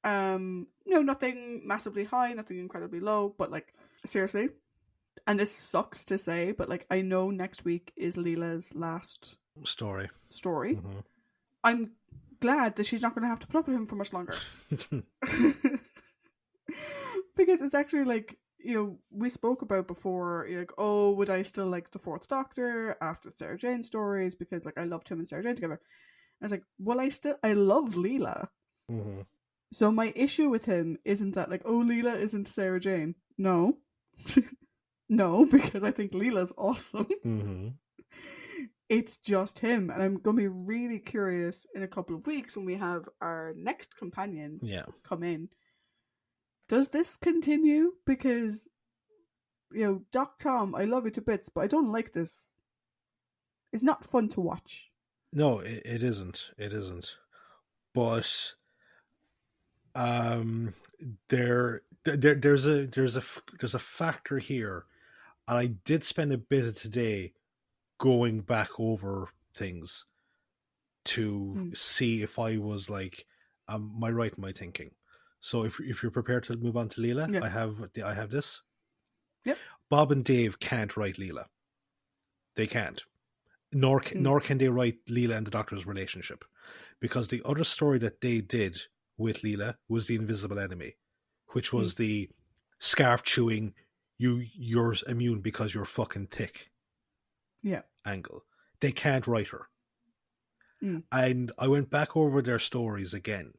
Nothing massively high, nothing incredibly low, but like seriously. And this sucks to say, but like I know next week is Leela's last Story. Mm-hmm. I'm glad that she's not going to have to put up with him for much longer. Because it's actually like, we spoke about before, like, oh, would I still like the Fourth Doctor after Sarah Jane stories? Because like I loved him and Sarah Jane together. I was like, well, I love Leela. Mm-hmm. So my issue with him isn't that like, oh, Leela isn't Sarah Jane. No. No, because I think Leela's awesome. Mm-hmm. It's just him. And I'm going to be really curious in a couple of weeks when we have our next companion come in. Does this continue? Because, Doc Tom, I love you to bits, but I don't like this. It's not fun to watch. No, it isn't. It isn't. But there's a factor here, and I did spend a bit of today going back over things to see if I was like, am I right in my thinking? So if you're prepared to move on to Leela, Yeah. I have this. Yep. Bob and Dave can't write Leela. They can't. Nor can they write Leela and the Doctor's relationship, because the other story that they did with Leela was the Invisible Enemy, which was the scarf chewing, you're immune because you're fucking thick. Yeah. Angle. They can't write her. And I went back over their stories again,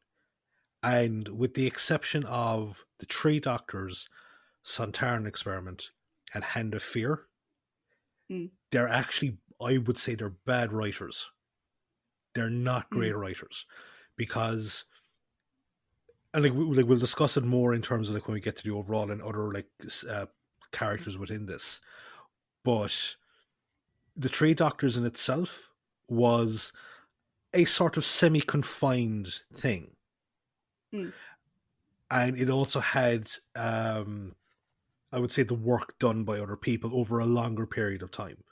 and with the exception of the 3 Doctors, Sontaran Experiment, and Hand of Fear, they're actually, I would say, they're bad writers. They're not great writers, because, and like we'll discuss it more in terms of like when we get to the overall and other like characters within this. But the 3 Doctors in itself was a sort of semi-confined thing. And it also had, I would say, the work done by other people over a longer period of time.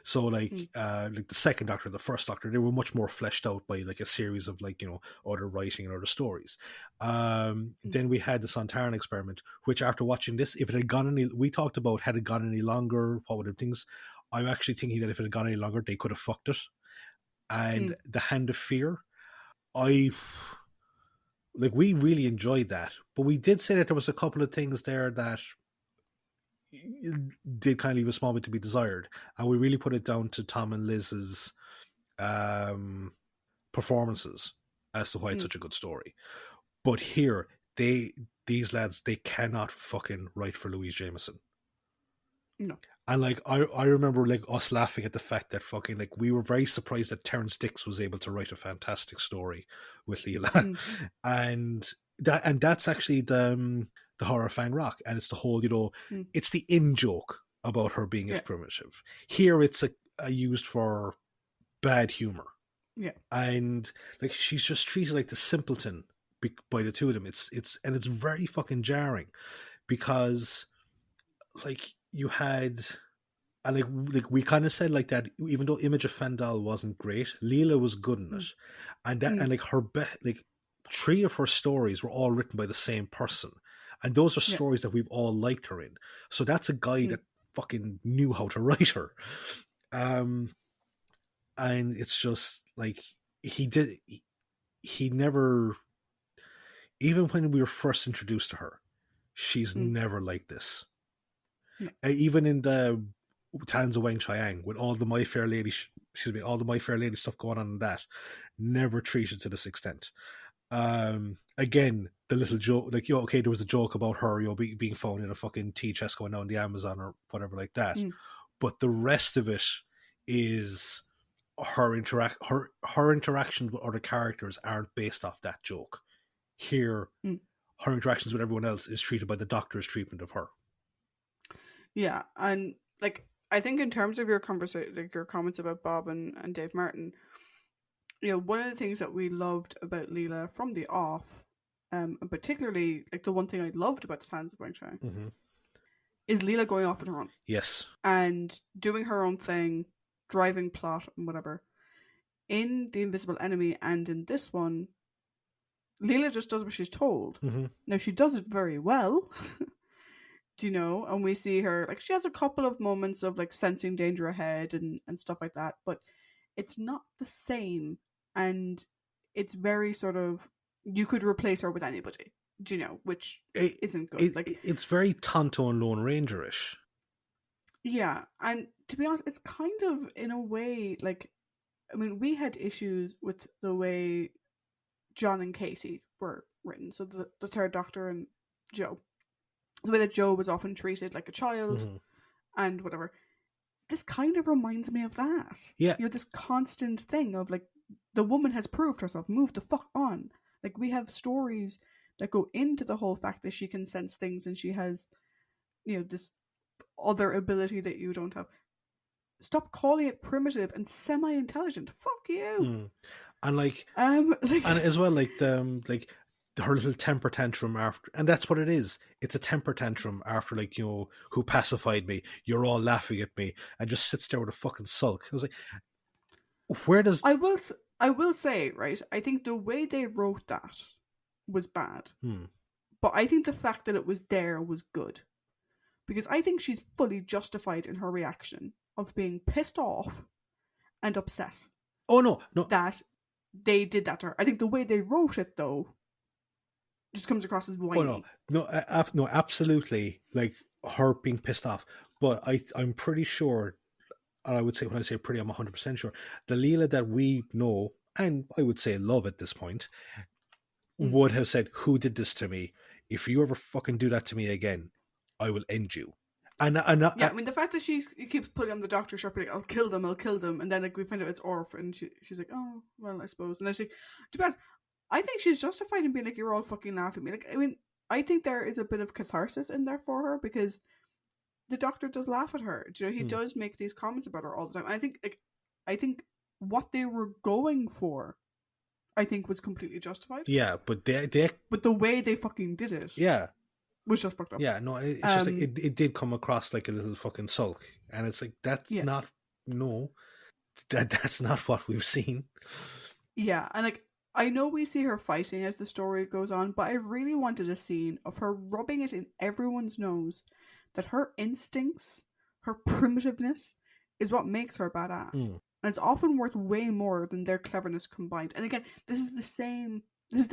So like the second Doctor and the first Doctor, they were much more fleshed out by like a series of like, other writing and other stories. Then we had the Sontaran Experiment, which after watching this, if it had gone any, we talked about had it gone any longer, what would have things. I'm actually thinking that if it had gone any longer, they could have fucked it. And the Hand of Fear, we really enjoyed that, but we did say that there was a couple of things there that did kind of leave a small bit to be desired, and we really put it down to Tom and Liz's performances as to why it's such a good story. But here, these lads, they cannot fucking write for Louise Jameson. No. And like I remember like us laughing at the fact that fucking like we were very surprised that Terrence Dicks was able to write a fantastic story with Leela. And that's actually the Horror Fan Rock, and it's the whole, it's the in joke about her being primitive. Here it's a used for bad humor. Yeah. And like she's just treated like the simpleton by the two of them. It's very fucking jarring, because like you had, and like we kind of said like that, even though Image of Fandal wasn't great, Leela was good in it. And that and like her like 3 of her stories were all written by the same person, and those are stories that we've all liked her in. So that's a guy that fucking knew how to write her. And it's just like he never, even when we were first introduced to her, she's never like this. No. Even in the Tans of Wang Chiang, with all the My Fair Lady, all the My Fair Lady stuff going on in that, never treated to this extent. Again, the little joke, like, okay, there was a joke about her, being found in a fucking tea chest going down the Amazon or whatever like that. But the rest of it is her interactions with other characters aren't based off that joke. Here, her interactions with everyone else is treated by the Doctor's treatment of her. Yeah, and like, I think in terms of your conversation, like your comments about Bob and Dave Martin, one of the things that we loved about Leela from the off, and particularly like the one thing I loved about the Clans of Wang Chang, is Leela going off on her own. Yes. And doing her own thing, driving plot and whatever. In The Invisible Enemy and in this one, Leela just does what she's told. Now, she does it very well. And we see her, like, she has a couple of moments of like sensing danger ahead and stuff like that, but it's not the same, and it's very sort of, you could replace her with anybody, which isn't good. It's very Tonto and Lone Ranger-ish. Yeah, and to be honest, it's kind of, in a way, like, I mean, we had issues with the way John and Casey were written, so the Third Doctor and Joe. The way that Joe was often treated like a child and whatever. This kind of reminds me of that. Yeah. This constant thing of like, the woman has proved herself, move the fuck on. Like, we have stories that go into the whole fact that she can sense things and she has, this other ability that you don't have. Stop calling it primitive and semi-intelligent. Fuck you. And like, and as well, like her little temper tantrum after, and that's what it is. It's a temper tantrum after, like, who pacified me? You're all laughing at me, and just sits there with a fucking sulk. I was like, where does I will say, right? I think the way they wrote that was bad, but I think the fact that it was there was good, because I think she's fully justified in her reaction of being pissed off and upset. Oh no, that they did that to her. I think the way they wrote it, though, just comes across as whiny. Oh no, absolutely, like her being pissed off. But I'm pretty sure, and I would say, when I say pretty, I'm 100% sure, the Leela that we know, and I would say love at this point, would have said, "Who did this to me? If you ever fucking do that to me again, I will end you." I mean, the fact that she keeps putting on the Doctor shirt, like, I'll kill them, and then like we find out it's Orf, and she's like, oh well, I suppose, and then she, to be honest, I think she's justified in being like, you're all fucking laughing at me. Like, I mean, I think there is a bit of catharsis in there for her, because the Doctor does laugh at her. He does make these comments about her all the time. I think what they were going for, I think, was completely justified. Yeah, but but the way they fucking did it, was just fucked up. Yeah, no, it's just like it did come across like a little fucking sulk, and it's like, that's not that's not what we've seen. Yeah, and like, I know we see her fighting as the story goes on, but I really wanted a scene of her rubbing it in everyone's nose that her instincts, her primitiveness, is what makes her badass. And it's often worth way more than their cleverness combined. And again, this is the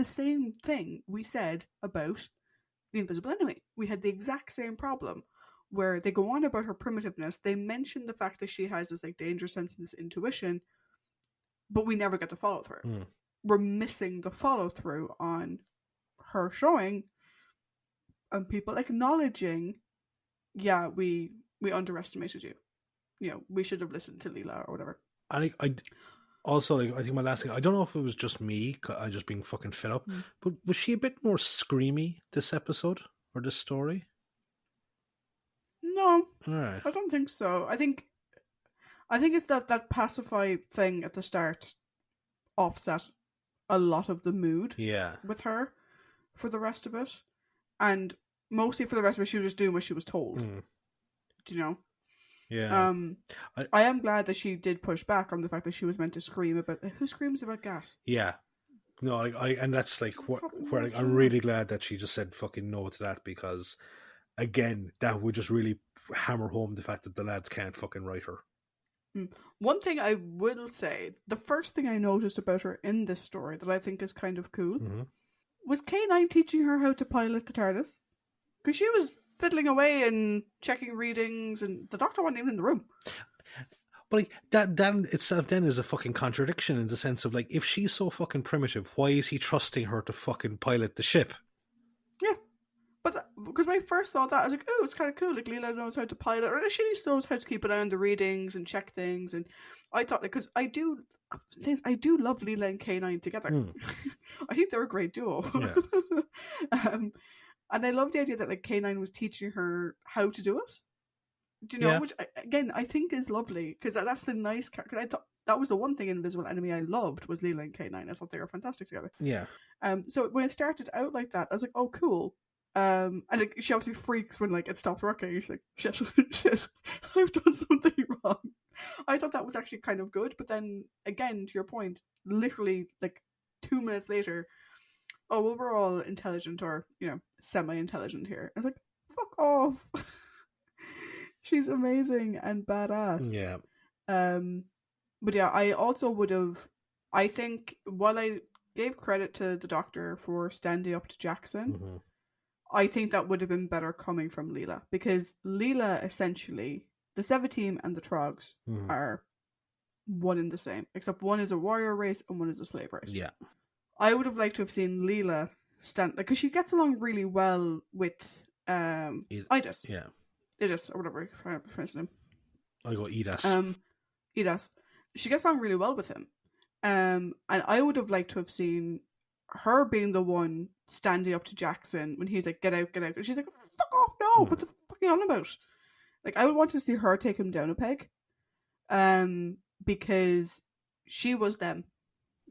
same thing we said about The Invisible Enemy. We had the exact same problem, where they go on about her primitiveness. They mention the fact that she has this like danger sense and this intuition, but we never get the follow through. We're missing the follow through on her showing and people acknowledging, yeah, we underestimated you. We should have listened to Leela or whatever. I also, like, I think my last thing, I don't know if it was just me, I just being fucking fed up, but was she a bit more screamy this episode or this story? No, all right. I don't think so. I think it's that pacify thing at the start offset a lot of the mood with her for the rest of it, and mostly for the rest of it, she was just doing what she was told. Do you know? Yeah. I am glad that she did push back on the fact that she was meant to scream about, who screams about gas? Yeah. No, and that's like where I'm really glad that she just said fucking no to that, because again, that would just really hammer home the fact that the lads can't fucking write her. One thing I will say, the first thing I noticed about her in this story that I think is kind of cool was K9 teaching her how to pilot the TARDIS. Because she was fiddling away and checking readings, and the Doctor wasn't even in the room. But like, that itself then is a fucking contradiction in the sense of, like, if she's so fucking primitive, why is he trusting her to fucking pilot the ship? Yeah. But because when I first saw that, I was like, oh, it's kind of cool. Like, Leela knows how to pilot, or she knows how to keep an eye on the readings and check things. And I thought, because I do love Leela and K9 together. I think they're a great duo. Yeah. And I love the idea that, like, K9 was teaching her how to do it. Do you know? Yeah. Which, again, I think is lovely, because that's the nice. Because I thought that was the one thing in Invisible Enemy I loved was Leela and K9. I thought they were fantastic together. Yeah. So when it started out like that, I was like, oh, cool. And like, she obviously freaks when, like, it stops working. She's like, shit, shit, I've done something wrong. I thought that was actually kind of good, but then again, to your point, literally like 2 minutes later, oh, well, we're all intelligent, or, you know, semi-intelligent here. I was like, fuck off. She's amazing and badass. Yeah. But yeah, I also would have, I think, while I gave credit to the Doctor for standing up to Jackson, I think that would have been better coming from Leela, because Leela, essentially, the Sevateem and the Trogs are one and the same, except one is a warrior race and one is a slave race. Yeah. I would have liked to have seen Leela stand, like, because she gets along really well with Idis. Yeah. Idis, or whatever I pronounce him. I go Idas. Idas. She gets along really well with him. And I would have liked to have seen her being the one standing up to Jackson when he's like, get out, get out. And she's like, fuck off, no, what the fuck are you on about? Like, I would want to see her take him down a peg. Because she was them.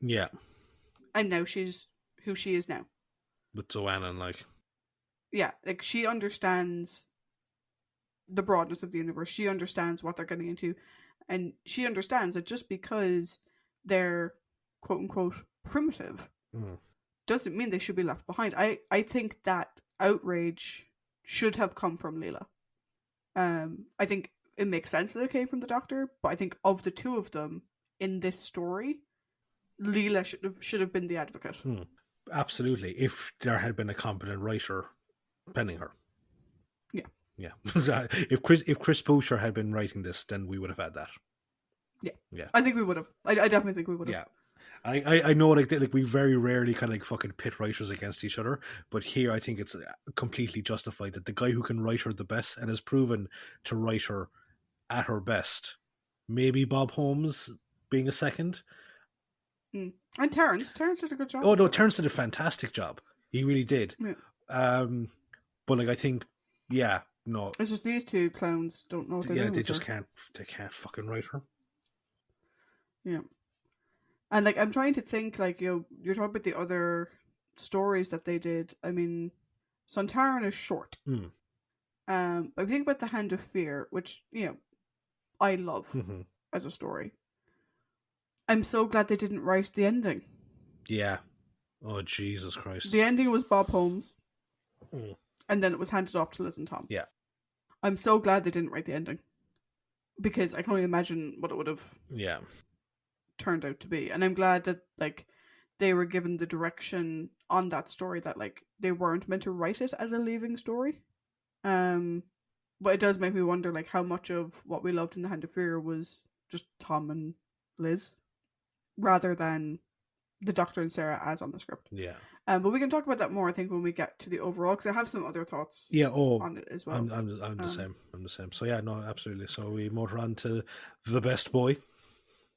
Yeah. And now she's who she is now. With Zoanna, and like... Yeah, like, she understands the broadness of the universe. She understands what they're getting into. And she understands that just because they're, quote unquote, primitive, doesn't mean they should be left behind. I think that outrage should have come from Leela. I think it makes sense that it came from the Doctor, but I think of the two of them in this story, Leela should have been the advocate. Absolutely. If there had been a competent writer penning her. Yeah. Yeah. If Chris Boucher had been writing this, then we would have had that. Yeah. Yeah. I think we would have. I definitely think we would have. Yeah. I know, like we very rarely kind of like fucking pit writers against each other, but here I think it's completely justified that the guy who can write her the best and has proven to write her at her best, maybe Bob Holmes being a second. And Terence did a good job. Oh no, Terence did a fantastic job. He really did. Yeah. But like, I think, yeah, no, it's just these two clowns don't know what they're doing. Yeah, they just can't fucking write her. Yeah. And like, I'm trying to think, like, you know, you're talking about the other stories that they did. I mean, Sontaran is short. But if you think about the Hand of Fear, which, you know, I love as a story, I'm so glad they didn't write the ending. Yeah. Oh, Jesus Christ. The ending was Bob Holmes. And then it was handed off to Liz and Tom. Yeah. I'm so glad they didn't write the ending, because I can only imagine what it would have turned out to be. And I'm glad that, like, they were given the direction on that story that, like, they weren't meant to write it as a leaving story. But it does make me wonder, like, how much of what we loved in The Hand of Fear was just Tom and Liz, rather than the Doctor and Sarah as on the script. Yeah. But we can talk about that more, I think, when we get to the overall, because I have some other thoughts on it as well. I'm the same. I'm the same. So yeah, no, absolutely. So we motor on to The Best Boy.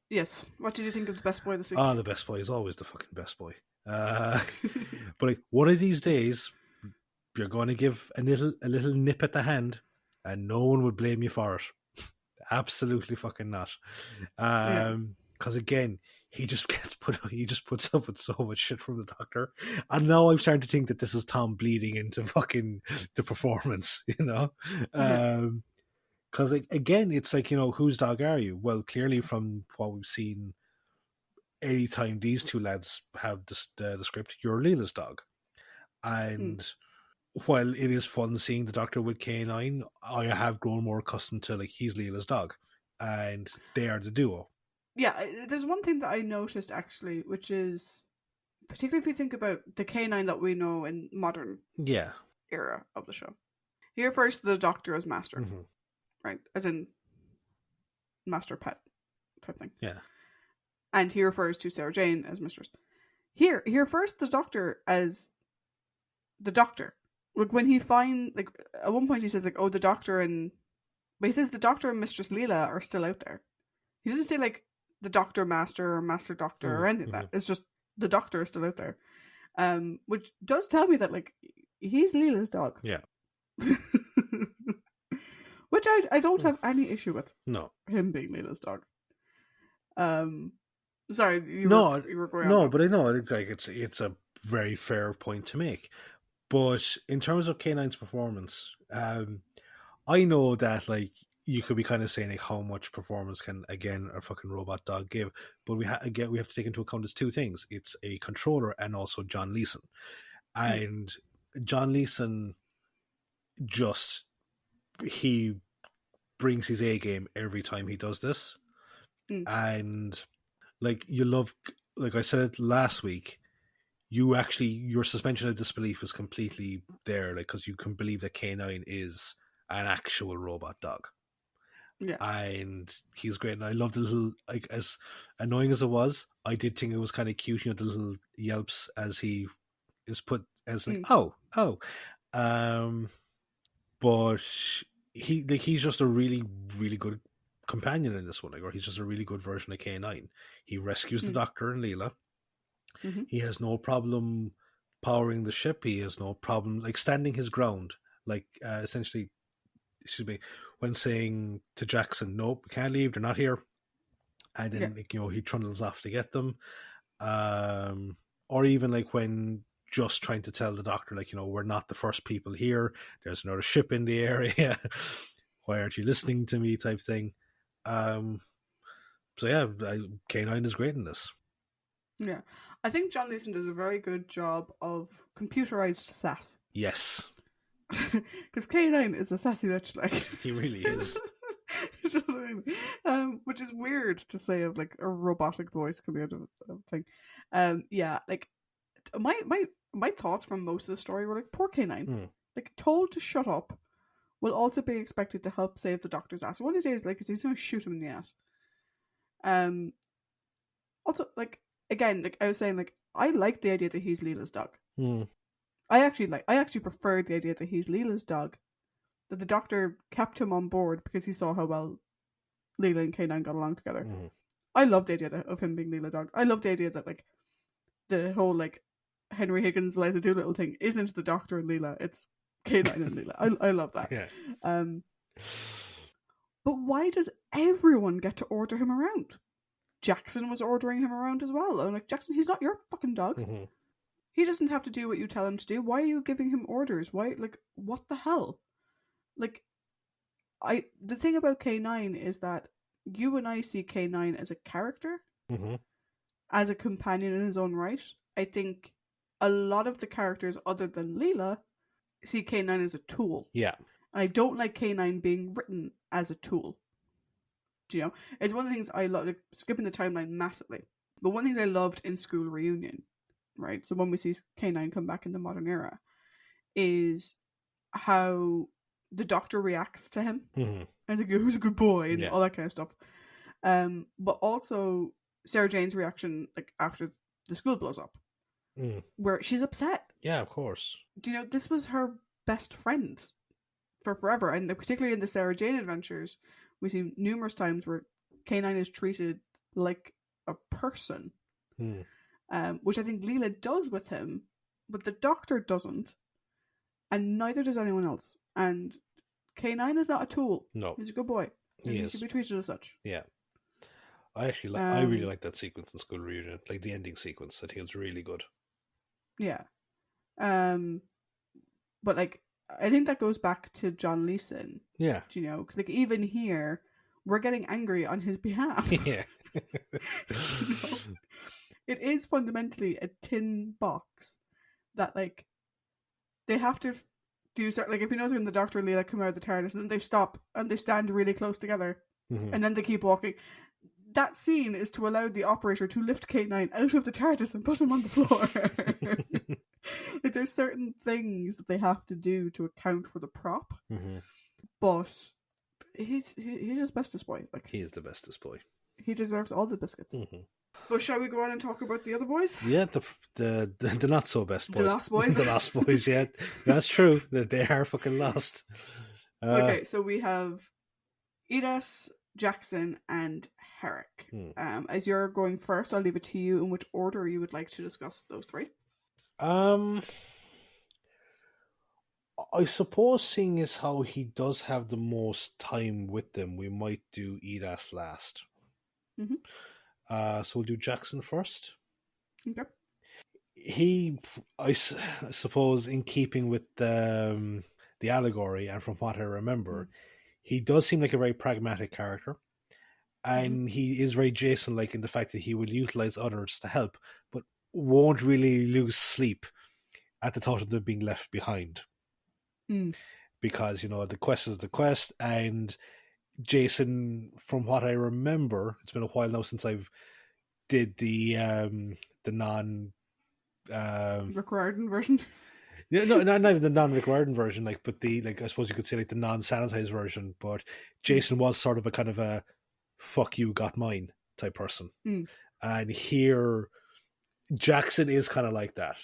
Yes. What did you think of The Best Boy this week? The Best Boy is always the fucking best boy. But like, one of these days, you're going to give a little nip at the hand, and no one would blame you for it. Absolutely fucking not. Because again, he just puts up with so much shit from the Doctor, and now I'm starting to think that this is Tom bleeding into fucking the performance, you know. Because again, it's like, you know, whose dog are you? Well, clearly from what we've seen, anytime these two lads have the script, you're Leela's dog, and while it is fun seeing the Doctor with K9, I have grown more accustomed to, like, he's Leela's dog, and they are the duo. Yeah, there's one thing that I noticed actually, which is particularly if you think about the K9 that we know in modern Yeah. era of the show. He refers to the Doctor as Master, Mm-hmm. right? As in Master Pet type thing. Yeah. And he refers to Sarah Jane as Mistress. Here, he refers to the Doctor as the Doctor. Like when he like at one point he says like, oh, the Doctor and, but he says the Doctor and Mistress Leela are still out there. He doesn't say like the Doctor Master or Master Doctor or anything like that. It's just the Doctor is still out there. Which does tell me that like he's Leela's dog. Yeah. Which I don't have any issue with. No. Him being Leela's dog. Sorry, you were going on. No, but I know like it's a very fair point to make. But in terms of K9's performance, I know that like you could be kind of saying like how much performance can again a fucking robot dog give, but we have to take into account there's two things. It's a controller and also John Leeson, and John Leeson he brings his A game every time he does this, and like you love, like I said last week, your suspension of disbelief is completely there, like because you can believe that K9 is an actual robot dog. Yeah. And he's great, and I love the little, like, as annoying as it was, I did think it was kind of cute, the little yelps as he is put as like but he's just a really, really good companion in this one, like, or he's just a really good version of K9. He rescues the Doctor and Leela. Mm-hmm. He has no problem powering the ship. He has no problem like standing his ground, like essentially, when saying to Jackson, "Nope, we can't leave. They're not here," and then he trundles off to get them, or even like when just trying to tell the Doctor, like, we're not the first people here. There's another ship in the area. Why aren't you listening to me? Type thing. So yeah, K9 is great in this. Yeah, I think John Leeson does a very good job of computerized sass. Yes. Because K9 is a sassy bitch, like. He really is. You know what I mean? Which is weird to say of like a robotic voice coming out of a thing. Yeah, like my thoughts from most of the story were like, poor K9. Like, told to shut up, will also be expected to help save the Doctor's ass. One of these days, like, he's going to shoot him in the ass. Also, like, again, like I was saying, like, I like the idea that he's Leela's dog. I actually prefer the idea that he's Leela's dog. That the Doctor kept him on board because he saw how well Leela and K9 got along together. I love the idea of him being Leela's dog. I love the idea that like the whole like Henry Higgins Liza Doolittle thing isn't the Doctor and Leela, it's K9 and Leela. I love that. Yeah. But why does everyone get to order him around? Jackson was ordering him around as well. I'm like, Jackson, he's not your fucking dog. He doesn't have to do what you tell him to do. Why are you giving him orders? Why, like, what the hell? Like, the thing about K9 is that you and I see K9 as a character, as a companion in his own right. I think a lot of the characters other than Leela see K9 as a tool. Yeah. And I don't like K9 being written as a tool. Do you know? It's one of the things I love, like, skipping the timeline massively. But one of the things I loved in School Reunion, right? So when we see K9 come back in the modern era, is how the Doctor reacts to him. And it's like, who's a good boy? And all that kind of stuff. But also Sarah Jane's reaction, like, after the school blows up. Where she's upset. Yeah, of course. Do you know, this was her best friend for forever. And particularly in the Sarah Jane adventures, we see numerous times where K9 is treated like a person. Which I think Leela does with him, but the Doctor doesn't. And neither does anyone else. And K9 is not a tool. No. He's a good boy. He should be treated as such. Yeah. I really like that sequence in School Reunion. Like the ending sequence. I think it's really good. Yeah. But like, I think that goes back to John Leeson. Yeah. Do you know? Because like, even here, we're getting angry on his behalf. Yeah. You know? It is fundamentally a tin box that, like, they have to do you start, like, if you notice when the Doctor and Leela come out of the TARDIS and then they stop and they stand really close together and then they keep walking. That scene is to allow the operator to lift K9 out of the TARDIS and put him on the floor. Like, there's certain things that they have to do to account for the prop, but he's his bestest boy. Like, he is the bestest boy. He deserves all the biscuits. But shall we go on and talk about the other boys? Yeah, the not so best boys. The lost boys. The lost boys, yeah. That's true. That they are fucking lost. Okay, so we have Edith, Jackson, and Herrick. As you're going first, I'll leave it to you in which order you would like to discuss those three. I suppose, seeing as how he does have the most time with them, we might do Edas last. So we'll do Jackson first. Okay. He, I suppose, in keeping with the allegory, and from what I remember, he does seem like a very pragmatic character. And he is very Jason-like in the fact that he will utilize others to help, but won't really lose sleep at the thought of them being left behind. Because, you know, the quest is the quest, and Jason, from what I remember, it's been a while now since I've did the non Rick Riordan version. Yeah, no, not even the non-Rick Riordan version, like, but the, like, I suppose you could say, like, the non-sanitized version. But Jason was sort of a kind of a "fuck you, got mine" type person, and here Jackson is kind of like that,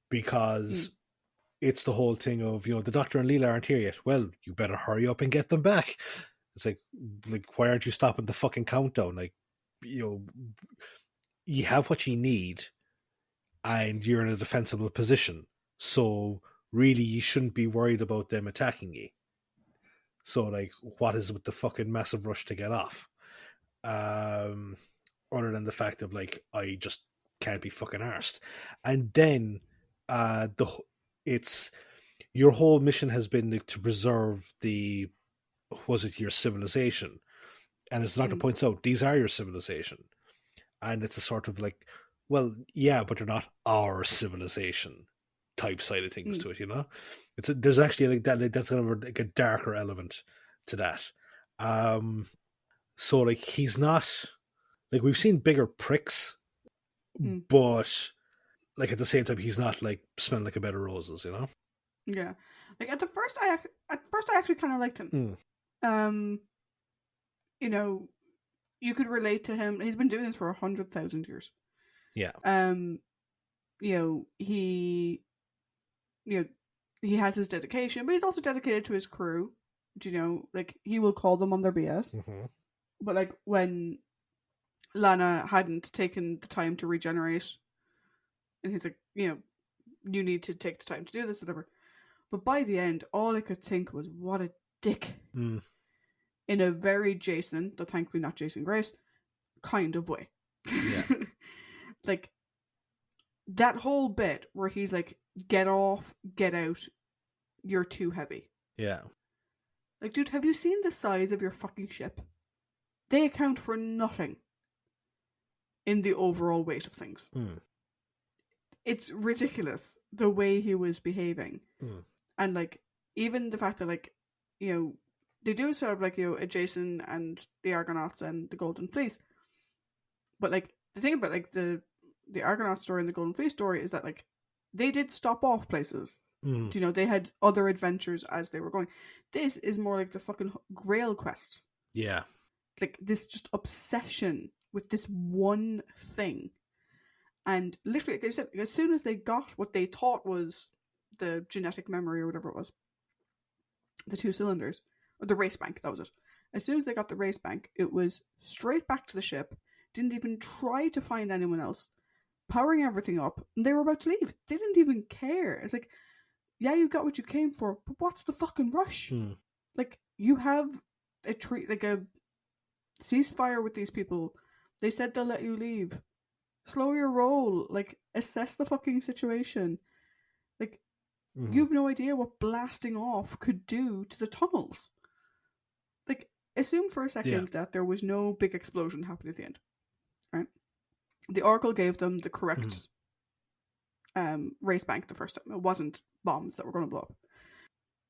because it's the whole thing of, you know, the Doctor and Leela aren't here yet. Well, you better hurry up and get them back. It's like why aren't you stopping the fucking countdown? Like, you know, you have what you need, and you're in a defensible position. So really, you shouldn't be worried about them attacking you. So, like, what is with the fucking massive rush to get off? Other than the fact of, like, I just can't be fucking arsed. And then it's your whole mission has been to preserve your civilization. And as the Doctor points out, these are your civilization. And it's a sort of like, well, yeah, but they're not our civilization type side of things to it, you know? There's actually like that, that's kind of like a darker element to that. So, like, he's not, like, we've seen bigger pricks, but, like, at the same time, he's not, like, smelling like a bed of roses, you know? Yeah. Like, at first I actually kind of liked him. You know, you could relate to him. He's been doing this for 100,000 years. Yeah. You know, he has his dedication, but he's also dedicated to his crew. You know, like, he will call them on their BS. But, like, when Lana hadn't taken the time to regenerate, and he's like, you know, you need to take the time to do this, whatever. But by the end, all I could think was, what a dick. In a very Jason, though thankfully not Jason Grace, kind of way. Yeah. Like, that whole bit where he's like, get off, get out, you're too heavy. Yeah. Like, dude, have you seen the size of your fucking ship? They account for nothing in the overall weight of things. It's ridiculous the way he was behaving. And, like, even the fact that, like, you know, they do sort of, like, you know, a Jason and the Argonauts and the Golden Fleece. But, like, the thing about, like, the Argonaut story and the Golden Fleece story is that, like, they did stop off places. You know, they had other adventures as they were going. This is more like the fucking Grail quest. Yeah. Like, this just obsession with this one thing. And literally, like I said, as soon as they got what they thought was the genetic memory or whatever it was, the 2 cylinders, or the race bank, that was it. As soon as they got the race bank, it was straight back to the ship, didn't even try to find anyone else, powering everything up, and they were about to leave. They didn't even care. It's like, yeah, you got what you came for, but what's the fucking rush? Like, you have a ceasefire with these people. They said they'll let you leave. Slow your roll. Like, assess the fucking situation. Like, you have no idea what blasting off could do to the tunnels. Like, assume for a second that there was no big explosion happening at the end. Right? The Oracle gave them the correct race bank the first time. It wasn't bombs that were going to blow up.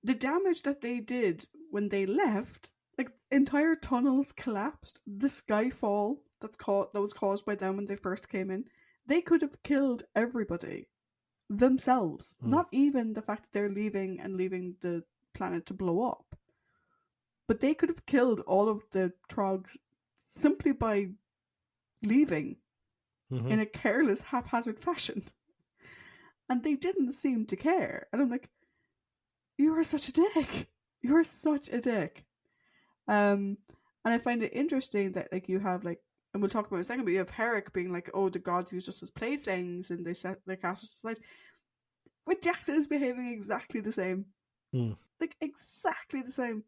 the damage that they did when they left, like entire tunnels collapsed, the skyfall that was caused by them when they first came in, they could have killed everybody themselves. Not even the fact that they're leaving and leaving the planet to blow up. But they could have killed all of the Trogs simply by leaving in a careless, haphazard fashion. And they didn't seem to care. And I'm like, you are such a dick. You are such a dick. And I find it interesting that like you have like, and we'll talk about it in a second, but you have Herrick being like, oh, the gods use us as playthings and they cast us aside. But Jackson is behaving exactly the same. Like exactly the same.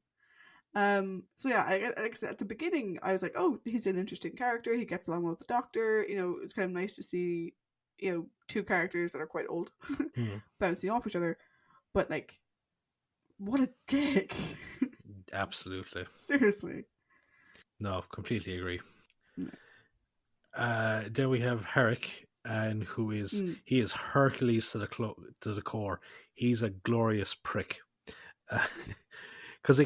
So yeah, at the beginning I was like, oh, he's an interesting character. He gets along well with the Doctor. You know, it's kind of nice to see, you know, two characters that are quite old bouncing off each other. But like, what a dick! Absolutely. Seriously. No, completely agree. Then we have Herrick, and he is Hercules to the core. He's a glorious prick. Because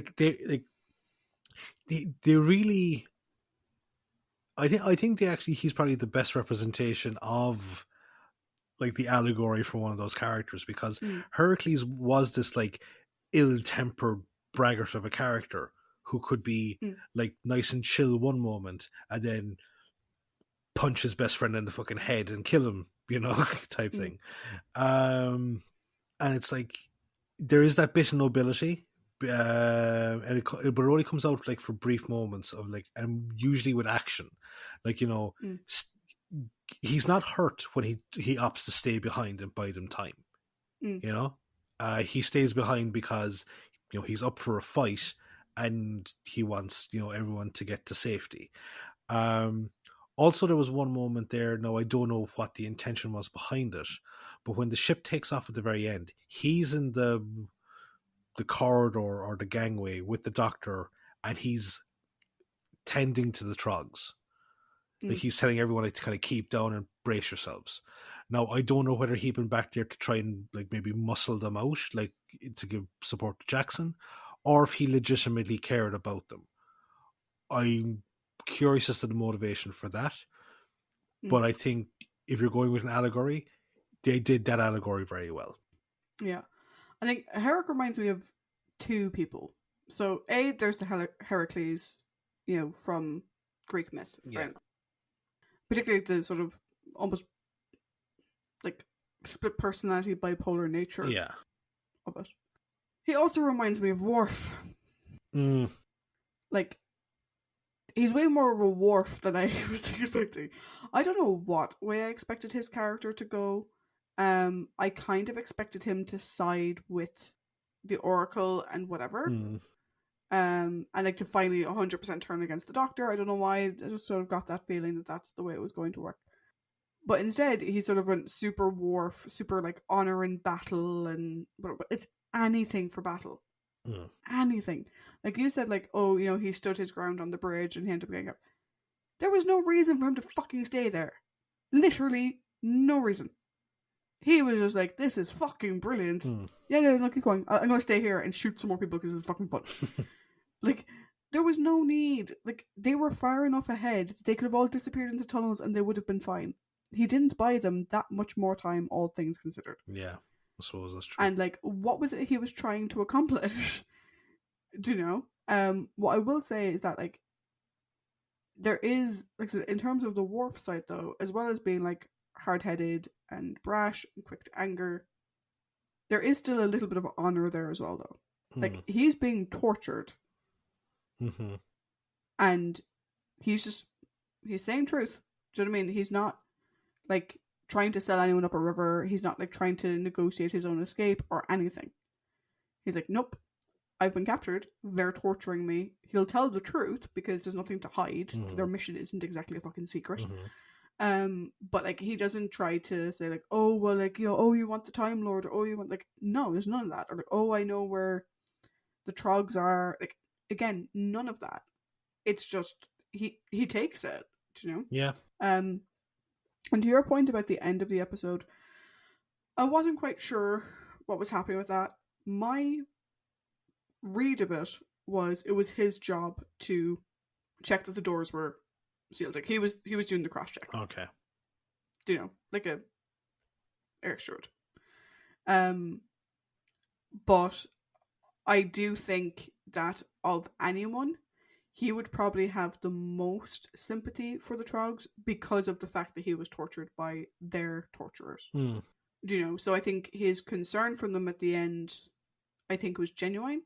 they really, I think he's probably the best representation of like the allegory for one of those characters, because Heracles was this like ill-tempered braggart of a character who could be like nice and chill one moment and then punch his best friend in the fucking head and kill him, you know, type thing. And it's like there is that bit of nobility, and but it only comes out like for brief moments of like, and usually with action, like, you know, he's not hurt when he opts to stay behind and buy them time. You know, he stays behind because, you know, he's up for a fight and he wants, you know, everyone to get to safety. Also, there was one moment there. Now, I don't know what the intention was behind it, but when the ship takes off at the very end, he's in the corridor or the gangway with the Doctor, and he's tending to the Trogs. Like, he's telling everyone to kind of keep down and brace yourselves. Now, I don't know whether he'd been back there to try and like maybe muscle them out, like to give support to Jackson, or if he legitimately cared about them. I'm curious as to the motivation for that. But I think if you're going with an allegory, they did that allegory very well. Yeah. I think Herrick reminds me of two people. So, there's the Heracles, you know, from Greek myth. Yeah. Right? Particularly the sort of almost like split personality, bipolar nature of it. He also reminds me of Worf. Like, he's way more of a Worf than I was expecting. I don't know what way I expected his character to go. I kind of expected him to side with the Oracle and whatever. And like to finally 100% turn against the Doctor. I don't know why. I just sort of got that feeling that that's the way it was going to work. But instead, he sort of went super Worf, super like honor in battle, and but it's anything for battle. Anything. Like you said, like, oh, you know, he stood his ground on the bridge and he ended up getting up. There was no reason for him to fucking stay there. Literally no reason. He was just like, this is fucking brilliant. Yeah, no, keep going. I'm going to stay here and shoot some more people because it's fucking fun. Like, there was no need. Like, they were far enough ahead. They could have all disappeared into tunnels and they would have been fine. He didn't buy them that much more time, all things considered. Yeah, I suppose that's true. And, like, what was it he was trying to accomplish? Do you know? What I will say is that, like, there is, like I said, in terms of the Worf side, though, as well as being, like, hard-headed and brash and quick to anger, there is still a little bit of honor there as well, though. Like, he's being tortured. And he's saying truth. Do you know what I mean? He's not, like, trying to sell anyone up a river. He's not, like, trying to negotiate his own escape or anything. He's like, nope, I've been captured. They're torturing me. He'll tell the truth because there's nothing to hide. Their mission isn't exactly a fucking secret. But like he doesn't try to say like, oh well, like, you know, oh, you want the Time Lord, or oh, you want, like, no, there's none of that. Or like, oh, I know where the Trogs are. Like, again, none of that. It's just he takes it, you know. Yeah. And to your point about the end of the episode, I wasn't quite sure what was happening with that. My read of it was his job to check that the doors were sealed. Like he was doing the cross check. Okay. Like a air steward. But I do think that of anyone, he would probably have the most sympathy for the Trogs because of the fact that he was tortured by their torturers. So I think his concern from them at the end, I think, was genuine.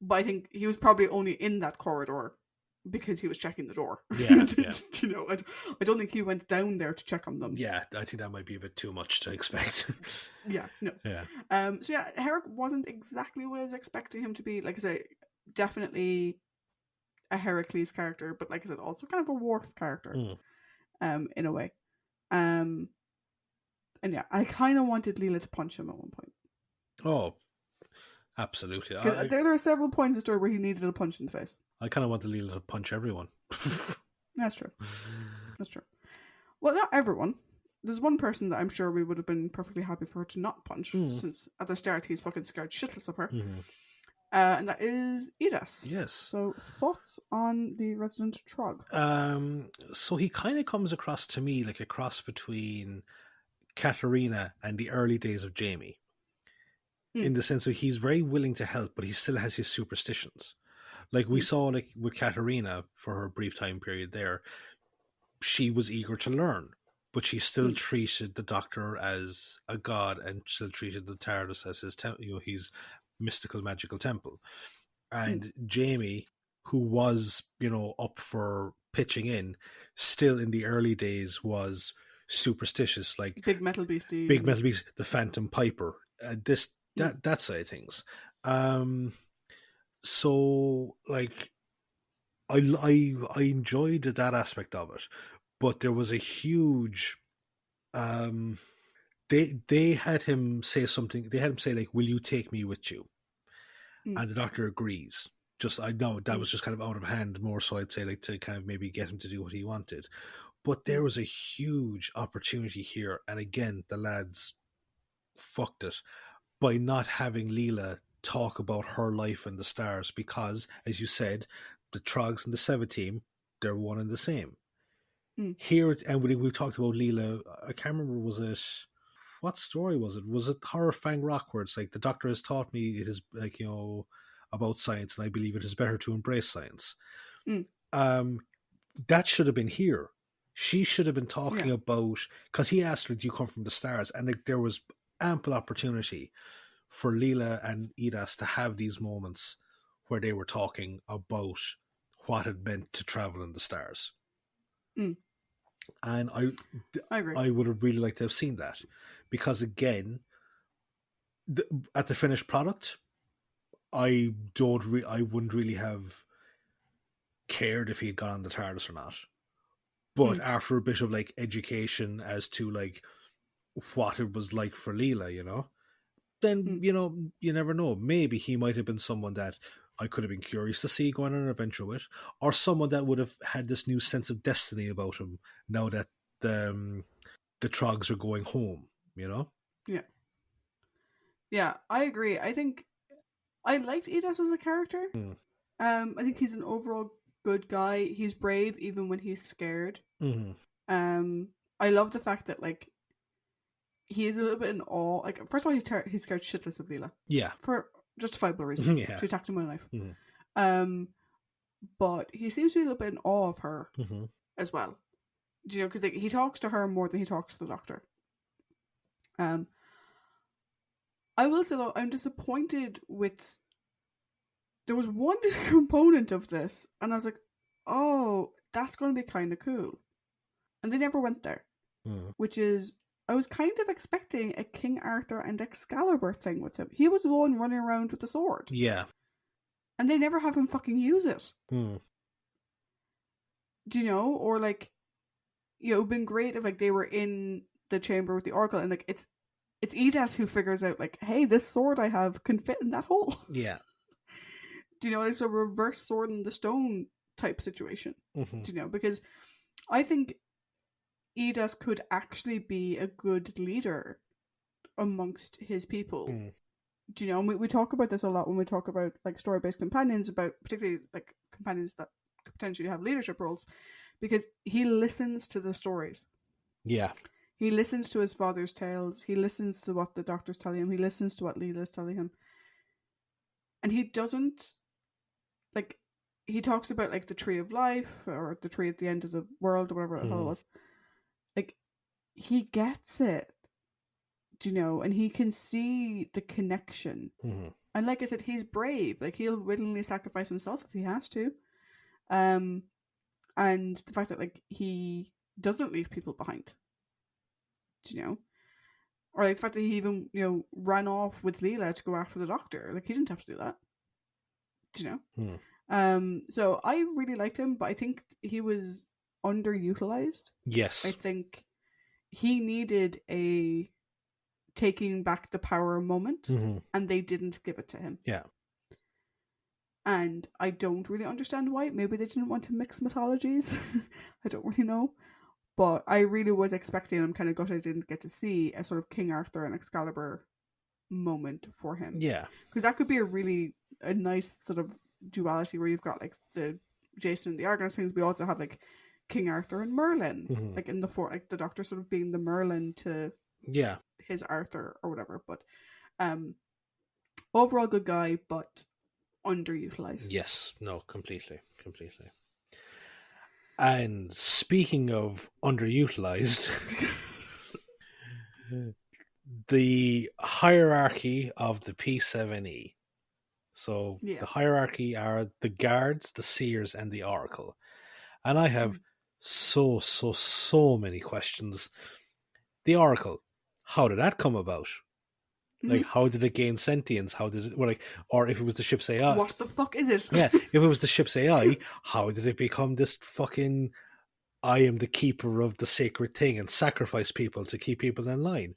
But I think he was probably only in that corridor because he was checking the door. Yeah. I don't think he went down there to check on them. Yeah, I think that might be a bit too much to expect. Yeah, no. Yeah. So yeah, Herrick wasn't exactly what I was expecting him to be. Like I said, definitely a Heracles character, but like I said, also kind of a Worf character, in a way. And yeah, I kind of wanted Leela to punch him at one point. Oh, absolutely. There are several points in the story where he needed a punch in the face. I kind of wanted Leela to punch everyone. That's true. That's true. Well, not everyone. There's one person that I'm sure we would have been perfectly happy for her to not punch, since at the start he's fucking scared shitless of her. And that is Edas. Yes. So, thoughts on the resident Trog? So he kind of comes across to me like a cross between Katarina and the early days of Jamie. In the sense that he's very willing to help, but he still has his superstitions. Like we saw, like with Katarina for her brief time period there, she was eager to learn, but she still treated the Doctor as a god and still treated the TARDIS as his his mystical magical temple. And Jamie, who was up for pitching in, still in the early days was superstitious, like big metal beast, the Phantom Piper, that side of things. So like I enjoyed that aspect of it, but there was a huge they had him say something. They had him say like, "Will you take me with you?" And the Doctor agrees. I know that was just kind of out of hand, more so I'd say, like, to kind of maybe get him to do what he wanted. But there was a huge opportunity here, and again, the lads fucked it by not having Leela talk about her life and the stars, because, as you said, the Trogs and the Seva team, they're one and the same. Here, and we talked about Leela, I can't remember, what story was it? Was it Horror Fang Rock, where it's like, the Doctor has taught me it is like, about science, and I believe it is better to embrace science. That should have been here. She should have been talking about, because he asked her, "Do you come from the stars?" And there was ample opportunity for Leela and Edas to have these moments where they were talking about what it meant to travel in the stars. And I agree. I would have really liked to have seen that, because again, at the finished product, I wouldn't really have cared if he'd gone on the TARDIS or not. But after a bit of like education as to like what it was like for Leela, then you never know. Maybe he might have been someone that I could have been curious to see going on an adventure with, or someone that would have had this new sense of destiny about him now that the Trogs are going home. Yeah, I agree. I think I liked Edas as a character. I think he's an overall good guy. He's brave even when he's scared. I love the fact that like he is a little bit in awe. Like, first of all, he's scared shitless of Leela. Yeah, for justifiable reasons. She attacked him with a knife. But he seems to be a little bit in awe of her as well. Because like, he talks to her more than he talks to the Doctor. I will say though, I'm disappointed with. There was one component of this, and I was like, "Oh, that's going to be kind of cool," and they never went there. Which is, I was kind of expecting a King Arthur and Excalibur thing with him. He was the one running around with the sword. Yeah. And they never have him fucking use it. Do you know? Or like, it would have been great if like they were in the chamber with the Oracle and like it's Edas who figures out like, hey, this sword I have can fit in that hole. Yeah. Do you know? It's a reverse sword in the stone type situation. Do you know? Because I think Edas could actually be a good leader amongst his people. Do you know? We talk about this a lot when we talk about like story-based companions, about particularly like companions that could potentially have leadership roles, because he listens to the stories. Yeah. He listens to his father's tales. He listens to what the doctor's telling him. He listens to what Leela's telling him, and he doesn't like. He talks about like the tree of life or the tree at the end of the world or whatever the hell it was. Like he gets it, do you know, and he can see the connection. And like I said, he's brave. Like he'll willingly sacrifice himself if he has to. And the fact that like he doesn't leave people behind, do you know, or like the fact that he even ran off with Leela to go after the doctor. Like he didn't have to do that, do you know. So I really liked him, but I think he was underutilized. Yes. I think he needed a taking back the power moment, and they didn't give it to him. Yeah. And I don't really understand why. Maybe they didn't want to mix mythologies. I don't really know. But I really was expecting, I'm kind of gutted I didn't get to see a sort of King Arthur and Excalibur moment for him. Yeah. Because that could be a nice sort of duality where you've got like the Jason and the Argonauts things. We also have like King Arthur and Merlin, like in the like the Doctor sort of being the Merlin to his Arthur or whatever. But overall good guy, but underutilized. Yes, no, completely. And speaking of underutilized, the hierarchy of the P7E. So the hierarchy are the guards, the seers, and the oracle. And I have so many questions. The oracle, how did that come about? Like, how did it gain sentience? How did it, or if it was the ship's AI? What the fuck is it? Yeah, if it was the ship's AI, how did it become this fucking, I am the keeper of the sacred thing and sacrifice people to keep people in line?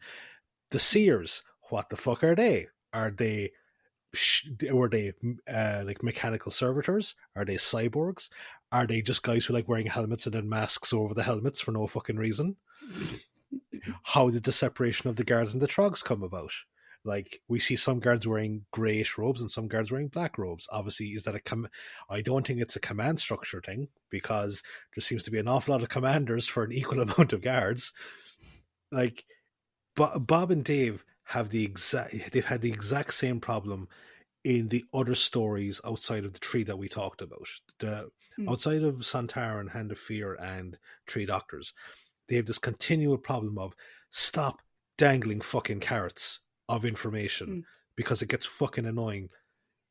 The seers, what the fuck are they? Were they like mechanical servitors? Are they cyborgs? Are they just guys who like wearing helmets and then masks over the helmets for no fucking reason? How did the separation of the guards and the trogs come about? Like, we see some guards wearing greyish robes and some guards wearing black robes. Obviously, is that I don't think it's a command structure thing, because there seems to be an awful lot of commanders for an equal amount of guards. Like, Bob and Dave they've had the exact same problem in the other stories outside of the three that we talked about. Outside of Santaran, Hand of Fear, and Three Doctors, they have this continual problem of stop dangling fucking carrots of information, because it gets fucking annoying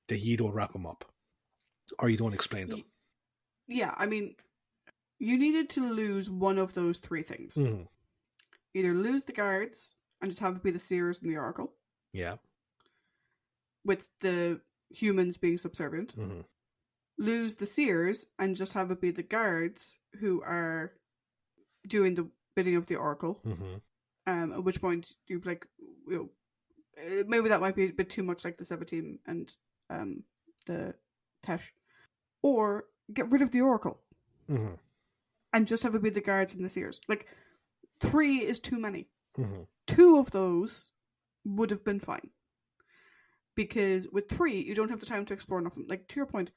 that you don't wrap them up or you don't explain them. Yeah, I mean, you needed to lose one of those three things. Either lose the guards and just have it be the seers and the oracle. Yeah. With the humans being subservient. Lose the seers and just have it be the guards who are doing the bidding of the oracle. At which point you're like, maybe that might be a bit too much like the 17 and the Tesh. Or get rid of the oracle. And just have it be the guards and the seers. Like, 3 is too many. 2 of those would have been fine. Because with 3, you don't have the time to explore enough. Like, to your point,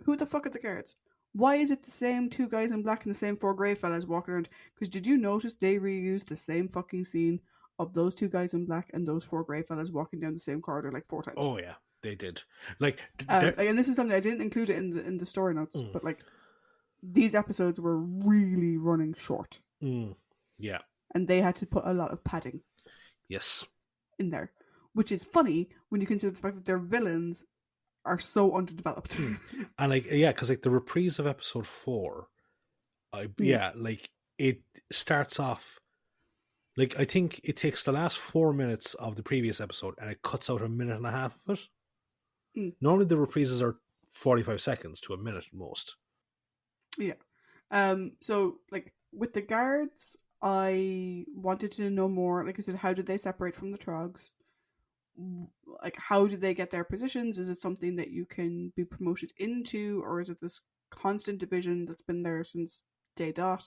who the fuck are the guards? Why is it the same 2 guys in black and the same 4 grey fellas walking around? Because did you notice they reused the same fucking scene of those 2 guys in black and those 4 grey fellas walking down the same corridor like 4 times? Oh yeah, they did. Like, and this is something I didn't include it in the story notes, but like, these episodes were really running short. Yeah. And they had to put a lot of padding. Yes. In there. Which is funny when you consider the fact that their villains are so underdeveloped. And like, yeah, because like the reprise of episode 4, like it starts off, like, I think it takes the last 4 minutes of the previous episode and it cuts out a minute and a half of it. Normally the reprises are 45 seconds to a minute at most. Yeah. So like with the guards, I wanted to know more. Like I said, how did they separate from the trogs? Like, how did they get their positions? Is it something that you can be promoted into, or is it this constant division that's been there since day dot?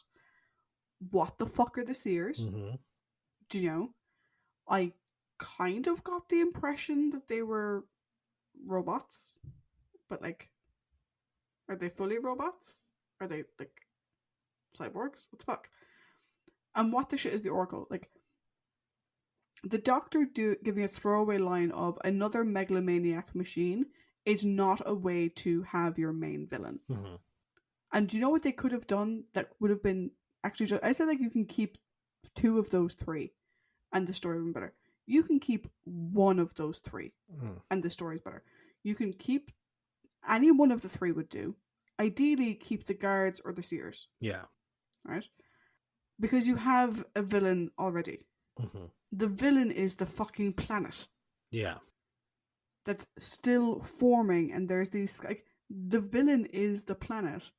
What the fuck are the seers? Do you know? I kind of got the impression that they were robots, but like, are they fully robots? Are they like cyborgs? What the fuck? And what the shit is the Oracle? Like, the Doctor giving a throwaway line of another megalomaniac machine is not a way to have your main villain. Mm-hmm. And do you know what they could have done that would have been actually just, I said like you can keep 2 of those 3 and the story would be better. You can keep 1 of those 3 and the story is better. You can keep any one of the 3 would do. Ideally, keep the guards or the seers. Yeah. Right? Because you have a villain already. Mm-hmm. The villain is the fucking planet. Yeah. That's still forming, and there's these like the villain is the planet,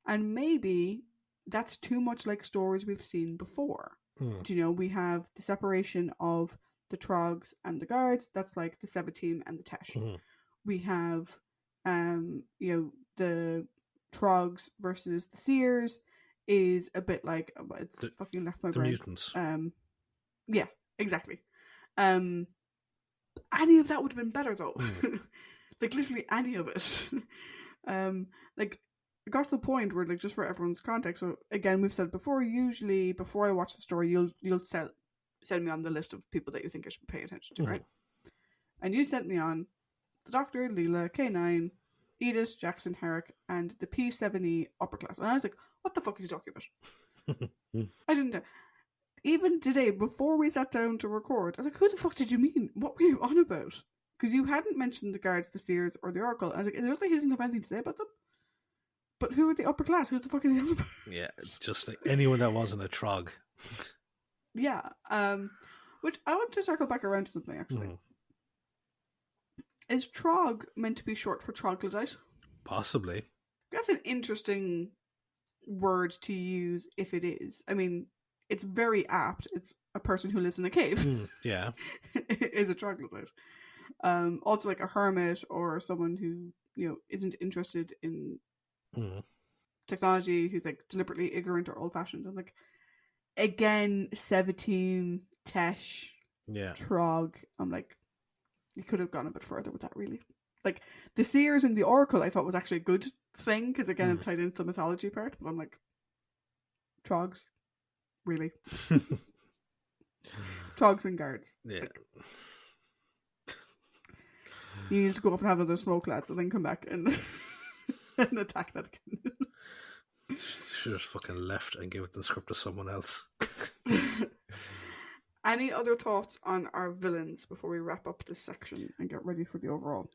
and maybe that's too much like stories we've seen before. Do you know, we have the separation of the Trogs and the guards. That's like the Seva team and the Tesh. Mm-hmm. We have, you know, the Trogs versus the Seers is a bit like it's fucking left my brain. The mutants. Yeah, exactly. Any of that would have been better though. Like literally any of it. Like it got to the point where, like, just for everyone's context, so again we've said before, usually before I watch the story you'll send me on the list of people that you think I should pay attention to, right? And you sent me on the Doctor, Leela, K9, Edith, Jackson, Herrick, and the P7E upper class. And I was like, what the fuck is he talking about? I didn't know. Even today, before we sat down to record, I was like, who the fuck did you mean? What were you on about? Because you hadn't mentioned the guards, the seers, or the Oracle. I was like, is it just like he doesn't have anything to say about them? But who are the upper class? Who the fuck is he on about? Yeah, it's just like anyone that wasn't a Trog. Yeah. Which I want to circle back around to something, actually. Is Trog meant to be short for troglodyte? Possibly. That's an interesting word to use if it is. I mean, it's very apt. It's a person who lives in a cave. Yeah. Is a troglodyte. Also like a hermit or someone who, you know, isn't interested in technology, who's like deliberately ignorant or old fashioned. And like, again, 17, Tesh, Trog. I'm like, you could have gone a bit further with that, really. Like, the Seers and the Oracle I thought was actually a good thing, because again it tied into the mythology part, but I'm like, Trogs? Really? Trogs and guards. Yeah. Like, you need to go up and have another smoke, lads, and then come back and, and attack that again. Should have fucking left and give the script to someone else. Any other thoughts on our villains before we wrap up this section and get ready for the overall?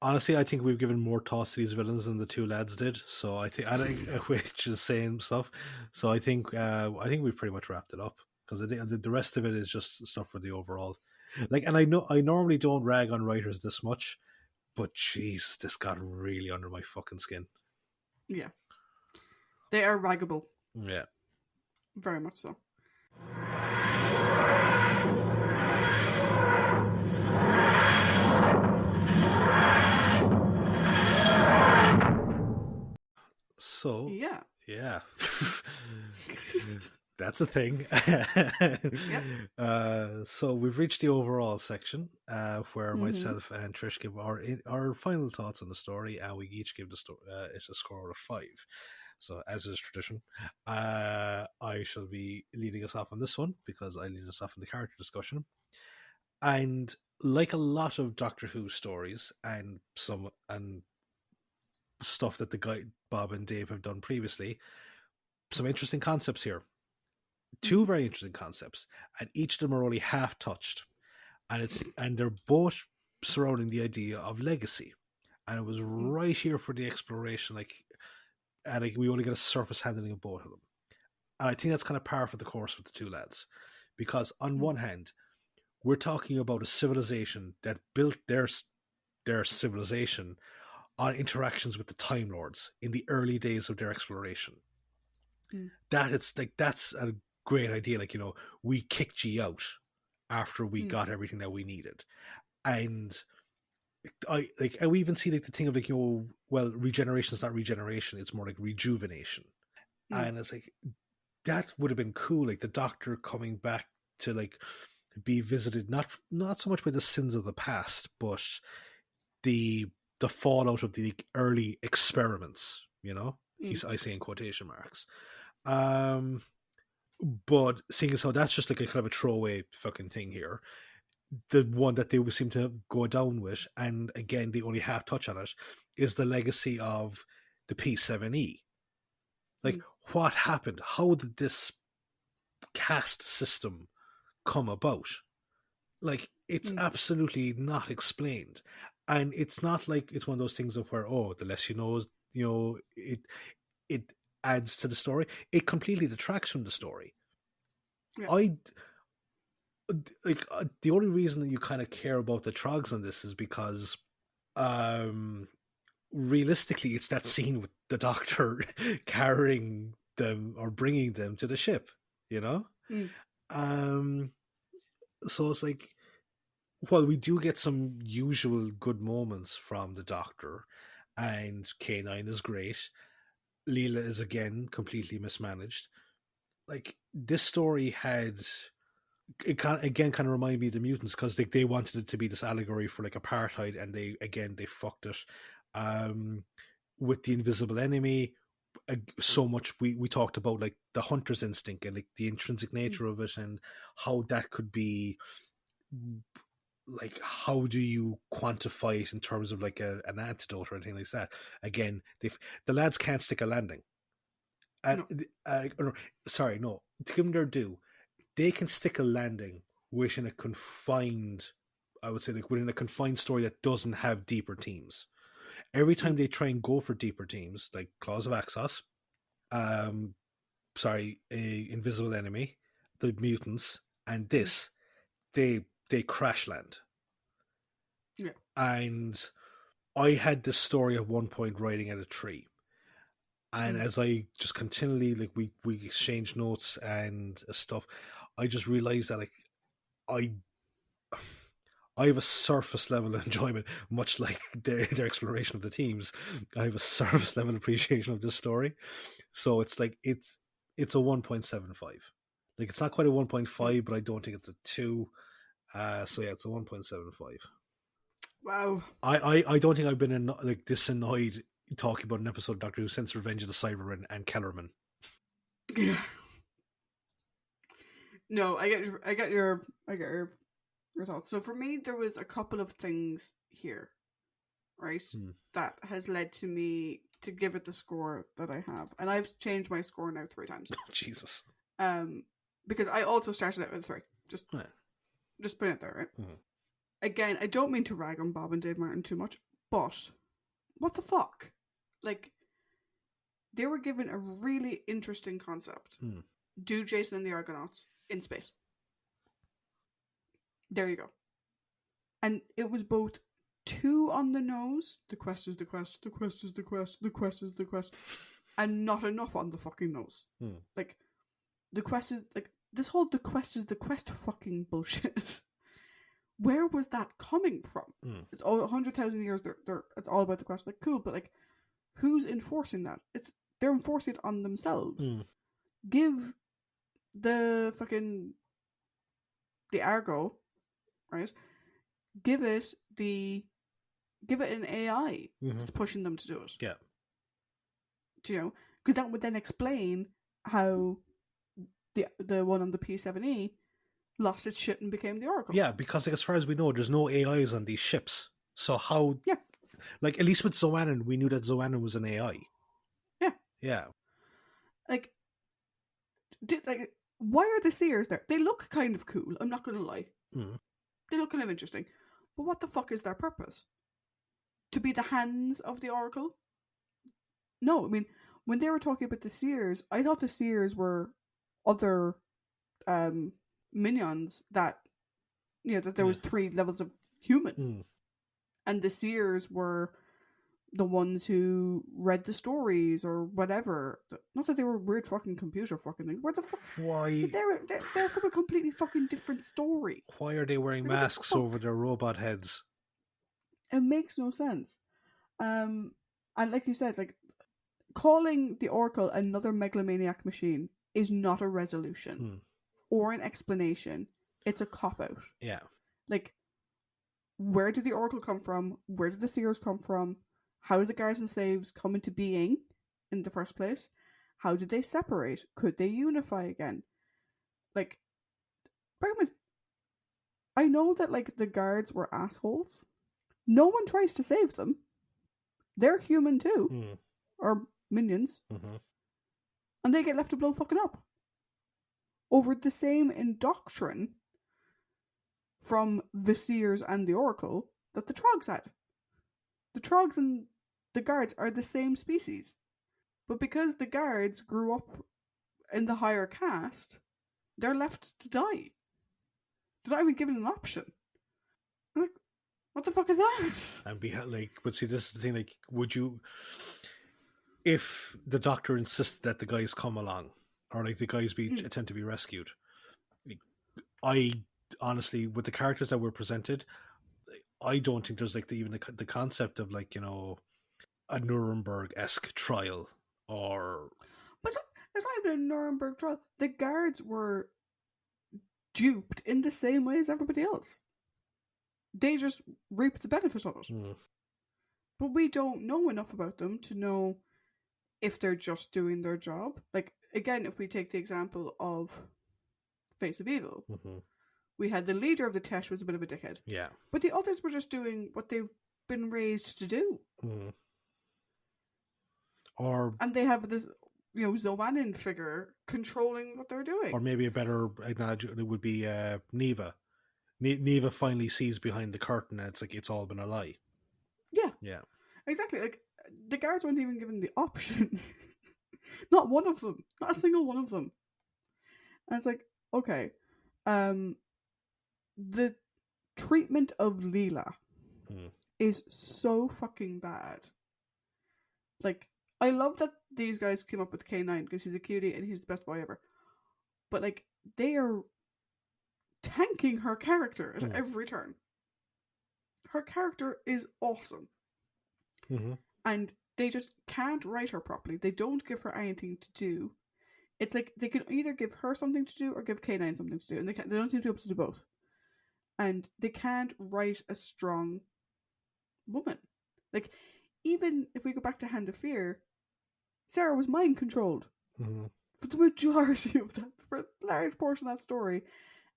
Honestly, I think we've given more thoughts to these villains than the 2 lads did. So I think which is saying stuff. So I think we've pretty much wrapped it up, because the rest of it is just stuff for the overall. Like, and I know I normally don't rag on writers this much, but Jesus, this got really under my fucking skin. Yeah, they are raggable. Yeah. Very much so. So yeah. That's a thing. So we've reached the overall section, where myself and Trish give our final thoughts on the story, and we each give the story it a score out of 5. So, as is tradition, I shall be leading us off on this one, because I lead us off in the character discussion. And like a lot of Doctor Who stories and stuff that the guy Bob and Dave have done previously, some interesting concepts here. 2 very interesting concepts, and each of them are only half touched, and they're both surrounding the idea of legacy. And it was right here for the exploration, and we only get a surface handling of both of them. And I think that's kind of par for the course with the 2 lads. Because on one hand, we're talking about a civilization that built their civilization on interactions with the Time Lords in the early days of their exploration. That's a great idea. Like, you know, we kicked you out after we got everything that we needed. And we even see like the thing of like, you know, well, regeneration is not regeneration, it's more like rejuvenation. And it's like, that would have been cool, like the Doctor coming back to like be visited, not so much by the sins of the past, but the fallout of the early experiments. I say in quotation marks. But seeing as how that's just like a kind of a throwaway fucking thing here, the one that they would seem to go down with, and again they only half touch on it, is the legacy of the P7E. Like, what happened? How did this caste system come about? Like, it's absolutely not explained. And it's not like it's one of those things of where, the less you know, it adds to the story. It completely detracts from the story. Yeah. The only reason that you kind of care about the Trogs on this is because realistically it's that scene with the Doctor carrying them or bringing them to the ship, so it's like, well, we do get some usual good moments from the Doctor, and K9 is great. Leela is again completely mismanaged. Like, this story had, it kind of reminded me of the Mutants, because they wanted it to be this allegory for like apartheid, and they fucked it. With the invisible enemy, so much we talked about like the hunter's instinct and like the intrinsic nature of it, and how that could be, like, how do you quantify it in terms of like an antidote or anything like that. Again, the lads can't stick a landing, and no, to give them their due, they can stick a landing within a confined, I would say, like within a confined story that doesn't have deeper themes. Every time they try and go for deeper themes, like Claws of Axos, Invisible Enemy, the Mutants, and this, they crash land. Yeah. And I had this story at one point writing at a tree. And as I just continually, like, we exchange notes and stuff, I just realized that, like, I have a surface level enjoyment, much like their exploration of the teams. I have a surface level appreciation of this story. So it's like, it's a 1.75. Like, it's not quite a 1.5, but I don't think it's a 2. So yeah, it's a 1.75. Wow. I don't think I've been this annoyed talking about an episode of Doctor Who since Revenge of the Cybermen and Kellerman. Yeah. No, I get your thoughts. So for me, there was a couple of things here, right, that has led to me to give it the score that I have, and I've changed my score now 3 times. Jesus. Because I also started out with 3. Just put it there, right? Mm-hmm. Again, I don't mean to rag on Bob and Dave Martin too much, but what the fuck? Like, they were given a really interesting concept. Do Jason and the Argonauts in space. There you go. And it was both too on the nose, the quest is the quest, the quest is the quest, the quest is the quest, and not enough on the fucking nose. Like, the quest is, like, this whole the quest is the quest fucking bullshit. Where was that coming from? It's all 100,000 years. It's all about the quest. Like, cool, but like, who's enforcing that? They're enforcing it on themselves. Give the fucking the Argo, right? Give it an AI that's pushing them to do it. Yeah. Do you know? Because that would then explain how the one on the P7E lost its shit and became the Oracle. Yeah, because like, as far as we know, there's no AIs on these ships. So how? Yeah. Like, at least with Zoannon, we knew that Zoannon was an AI. Yeah. Yeah. Like, why are the Seers there? They look kind of cool. I'm not going to lie. They look kind of interesting. But what the fuck is their purpose? To be the hands of the Oracle? No, I mean, when they were talking about the Seers, I thought the Seers were other minions that, that there was 3 levels of human. And the Seers were the ones who read the stories or whatever. Not that they were weird fucking computer fucking things. Where the fuck? Why? They're from a completely fucking different story. Why are they wearing masks over their robot heads? It makes no sense. And like you said, like, calling the Oracle another megalomaniac machine is not a resolution. or an explanation, it's a cop-out. Yeah. Like, where did the Oracle come from? Where did the Seers come from? How did the guards and slaves come into being in the first place? How did they separate? Could they unify again? Like, I know that, like, the guards were assholes. No one tries to save them. They're human too. Or minions. And they get left to blow fucking up. Over the same indoctrine from the Seers and the Oracle that the Trogs had. The Trogs and the guards are the same species. But because the guards grew up in the higher caste, they're left to die. They're not even given an option. I'm like, what the fuck is that? And be like, but see, this is the thing. Like, would you, if the Doctor insisted that the guys come along, or like the guys attempt to be rescued? I honestly, with the characters that were presented, I don't think there's like even the concept of, like, you know, a Nuremberg-esque trial, or. But it's not even a Nuremberg trial. The guards were duped in the same way as everybody else. They just reaped the benefit of it. But we don't know enough about them to know if they're just doing their job. Like, again, if we take the example of Face of Evil, we had the leader of the Tesh was a bit of a dickhead. Yeah. But the others were just doing what they've been raised to do. And they have this, you know, Zoanin figure controlling what they're doing. Or maybe a better analogy would be Neva. Neva finally sees behind the curtain and it's like it's all been a lie. Yeah. Yeah. Exactly. Like, the guards weren't even given the option. Not one of them. Not a single one of them. And it's like, okay. The treatment of Leela is so fucking bad. Like, I love that these guys came up with K9 because he's a cutie and he's the best boy ever. But, like, they are tanking her character at every turn. Her character is awesome. And they just can't write her properly. They don't give her anything to do. It's like they can either give her something to do or give K9 something to do. And they don't seem to be able to do both. And they can't write a strong woman. Like, even if we go back to Hand of Fear, Sarah was mind controlled for the majority of that, for a large portion of that story.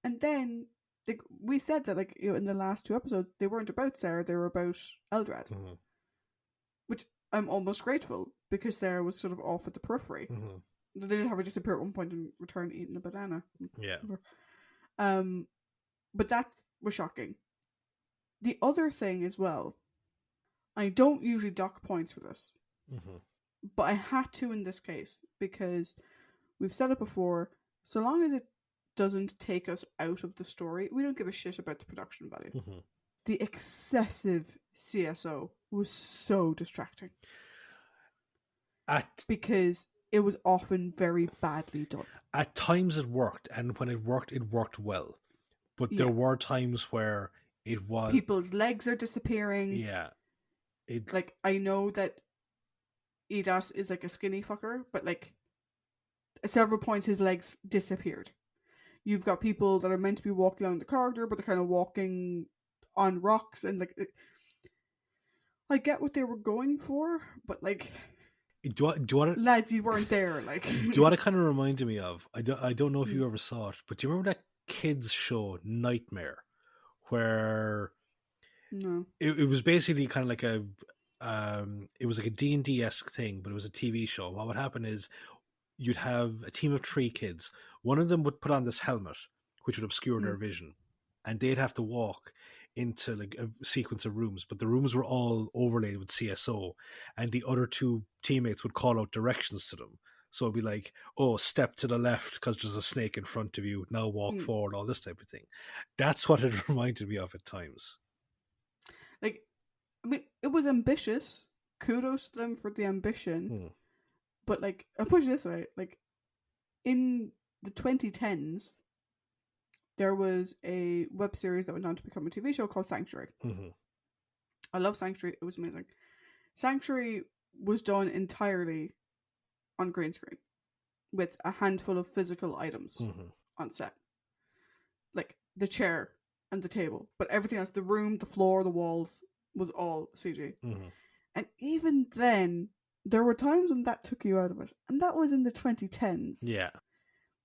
And then, like, we said that, like, you know, in the last 2 episodes, they weren't about Sarah, they were about Eldrad. Which I'm almost grateful, because Sarah was sort of off at the periphery. They did have her disappear at one point and return eating a banana. Yeah. But that was shocking. The other thing as well, I don't usually dock points for this, but I had to in this case, because we've said it before, so long as it doesn't take us out of the story, we don't give a shit about the production value. The excessive CSO was so distracting. Because it was often very badly done. At times it worked, and when it worked well. But there were times where it was... People's legs are disappearing. Yeah. Like, I know that Edas is like a skinny fucker, but, like, at several points his legs disappeared. You've got people that are meant to be walking along the corridor, but they're kind of walking on rocks, and, like, I get what they were going for, but, like, do you want to, lads, you weren't there. Like, do you want to kind of remind me of? I don't know if you ever saw it, but do you remember that kids show Nightmare, where no, it was basically kind of like it was like a D&D-esque thing, but it was a TV show. What would happen is you'd have a team of 3 kids. One of them would put on this helmet, which would obscure their vision, and they'd have to walk into like a sequence of rooms, but the rooms were all overlaid with CSO, and the other 2 teammates would call out directions to them. So it'd be like, oh, step to the left because there's a snake in front of you, now walk forward, all this type of thing. That's what it reminded me of at times. Like, I mean, it was ambitious. Kudos to them for the ambition. But, like, I'll put it this way, like, in the 2010s, there was a web series that went on to become a TV show called Sanctuary. I love Sanctuary. It was amazing. Sanctuary was done entirely on green screen with a handful of physical items. on set. Like the chair and the table, but everything else, the room, the floor, the walls, was all CG. Mm-hmm. And even then, there were times when that took you out of it, and that was in the 2010s. Yeah.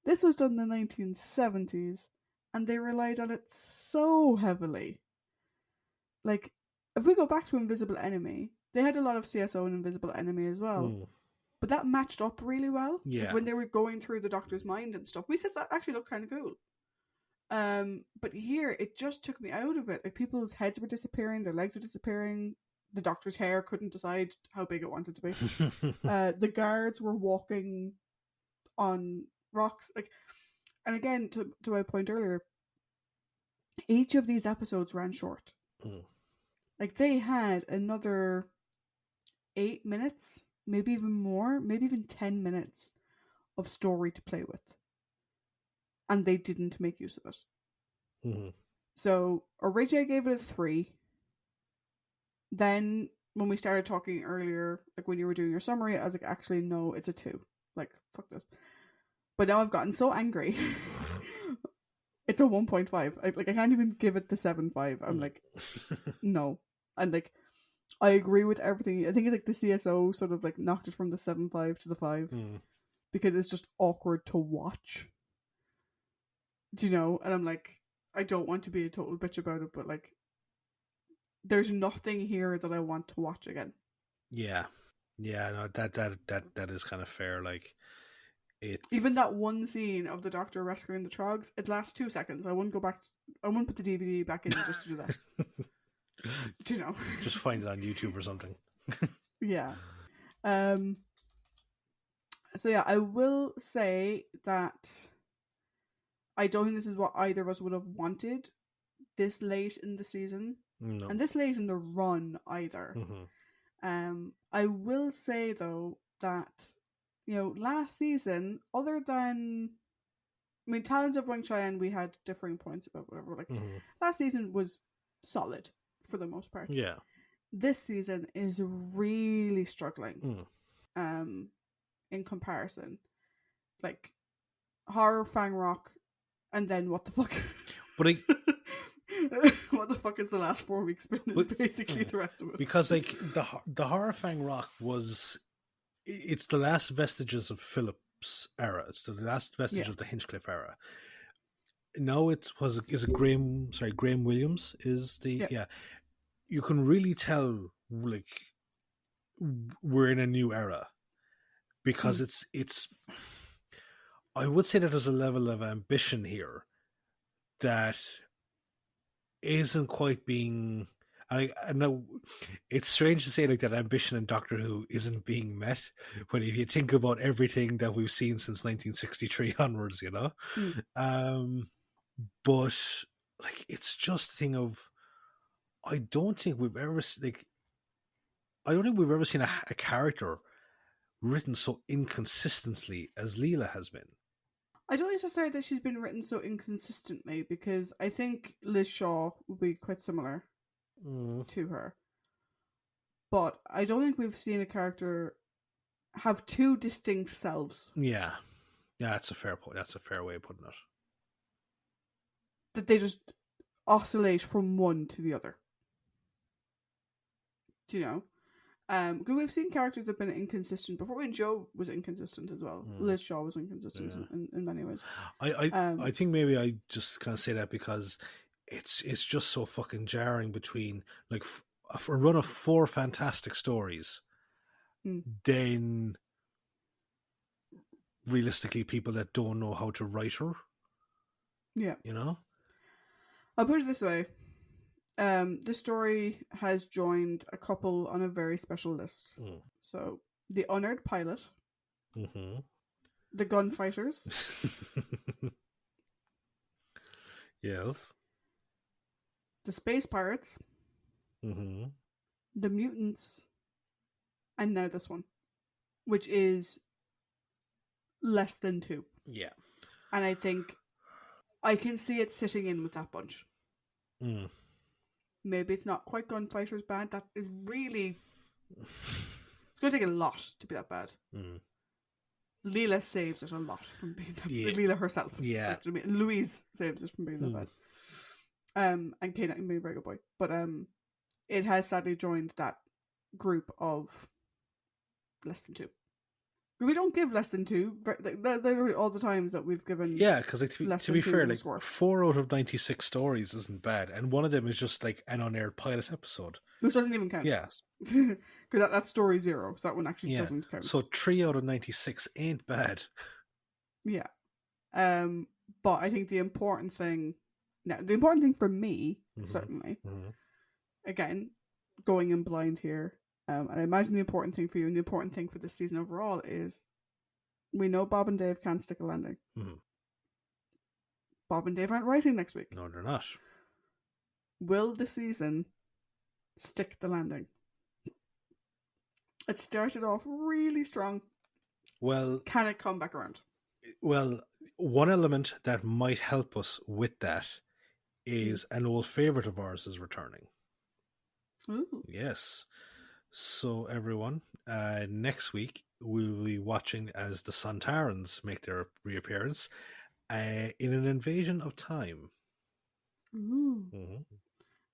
This was done in the 1970s, and they relied on it so heavily. Like, if we go back to Invisible Enemy, they had a lot of CSO and Invisible Enemy as well. Mm. But that matched up really well. Yeah. Like when they were going through the Doctor's mind and stuff, we said that actually looked kind of cool. But here, it just took me out of it. Like, people's heads were disappearing, their legs were disappearing, the Doctor's hair couldn't decide how big it wanted to be. The guards were walking on rocks. Like, and again, to my point earlier, each of these episodes ran short. Mm. Like, they had another 8 minutes, maybe even more, maybe even 10 minutes of story to play with. And they didn't make use of it. Mm-hmm. So, originally I gave it a 3. Then, when we started talking earlier, like when you were doing your summary, I was like, actually, no, it's a 2. Like, fuck this. But now I've gotten so angry. It's a 1.5. I can't even give it the 7.5. I'm like, no. And like, I agree with everything. I think it's like the CSO sort of like knocked it from the 7.5 to the 5 because it's just awkward to watch. Do you know? And I'm like, I don't want to be a total bitch about it, but like, there's nothing here that I want to watch again. Yeah, no, that is kind of fair. Like, even that one scene of the Doctor rescuing the Trogs, it lasts 2 seconds. I wouldn't go back. I wouldn't put the DVD back in just to do that. Do you know? Just find it on YouTube or something. Yeah. So yeah, I will say that I don't think this is what either of us would have wanted this late in the season. No. And this late in the run either. Mm-hmm. I will say though that, you know, last season, other than, I mean, Talons of Wang Cheyenne, we had differing points about whatever. Like, last season was solid for the most part. Yeah. This season is really struggling. In comparison, like Horror Fang Rock, and then what the fuck? But what the fuck is the last 4 weeks been? It's basically the rest of it. Because like the Horror Fang Rock it's the last vestiges of Philip's era. It's the last vestige of the Hinchcliffe era. Now is it Graham Williams is the you can really tell like we're in a new era because it's I would say that there's a level of ambition here that isn't quite being. I know it's strange to say like that ambition in Doctor Who isn't being met, but if you think about everything that we've seen since 1963 onwards, you know, but like it's just a thing of I don't think we've ever seen a character written so inconsistently as Leela has been. I don't necessarily that she's been written so inconsistently because I think Liz Shaw would be quite similar to her. But I don't think we've seen a character have 2 distinct selves. Yeah, that's a fair point. That's a fair way of putting it. That they just oscillate from one to the other. Do you know? Because we've seen characters that have been inconsistent before. When Joe was inconsistent as well, Liz Shaw was inconsistent in many ways. I think maybe I just kind of say that because it's just so fucking jarring between like a run of 4 fantastic stories, then realistically people that don't know how to write her. Yeah, you know. I'll put it this way. This story has joined a couple on a very special list. So, the Honored Pilot, the Gunfighters, yes, the Space Pirates, the Mutants, and now this one, which is less than 2. Yeah. And I think I can see it sitting in with that bunch. Maybe it's not quite Gunfighters bad. That is really... It's going to take a lot to be that bad. Leela saves it a lot from being that. Yeah. Leela herself. Yeah. Like, I mean, Louise saves it from being that bad. And K9 being a very good boy. But it has sadly joined that group of less than 2. We don't give less than 2. There's all the times that we've given. Yeah, because like, to be fair, like worth. 4 out of 96 stories isn't bad, and one of them is just like an unaired pilot episode, which doesn't even count. Yeah, because that's story 0, so that one actually doesn't count. So 3 out of 96 ain't bad. Yeah, but I think the important thing for me, certainly, again, going in blind here. And I imagine the important thing for you and the important thing for this season overall is we know Bob and Dave can't stick a landing. Bob and Dave aren't writing next week. No, they're not. Will the season stick the landing? It started off really strong. Well, can it come back around? Well, one element that might help us with that is an old favourite of ours is returning. Ooh. Yes. So everyone, next week we'll be watching as the Sontarans make their reappearance in an invasion of time. Ooh. And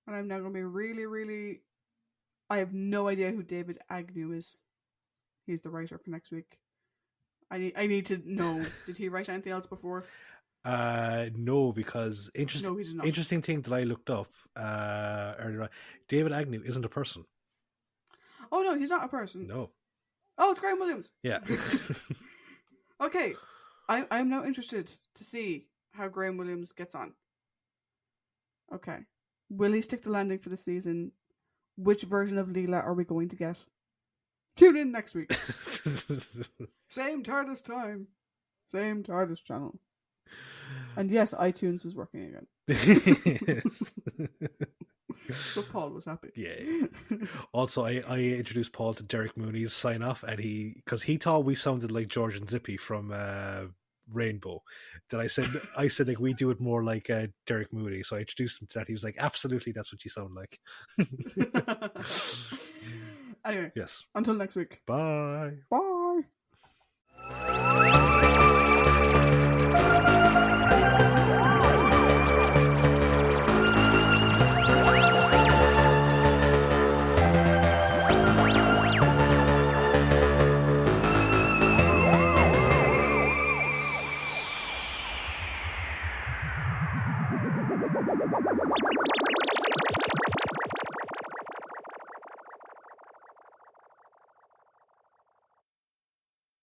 I'm now going to be really, really... I have no idea who David Agnew is. He's the writer for next week. I need to know. Did he write anything else before? No, because interesting thing that I looked up earlier on, David Agnew isn't a person. Oh no, he's not a person. No. Oh, it's Graham Williams. Yeah. Okay. I'm now interested to see how Graham Williams gets on. Okay. Will he stick the landing for the season? Which version of Leela are we going to get? Tune in next week. Same TARDIS time. Same TARDIS channel. And yes, iTunes is working again. Yes. So Paul was happy. Yeah. Also, I introduced Paul to Derek Mooney's sign off, and because he thought we sounded like George and Zippy from Rainbow. That I said like we do it more like Derek Mooney. So I introduced him to that. He was like, absolutely, that's what you sound like. Anyway, yes. Until next week. Bye. Bye.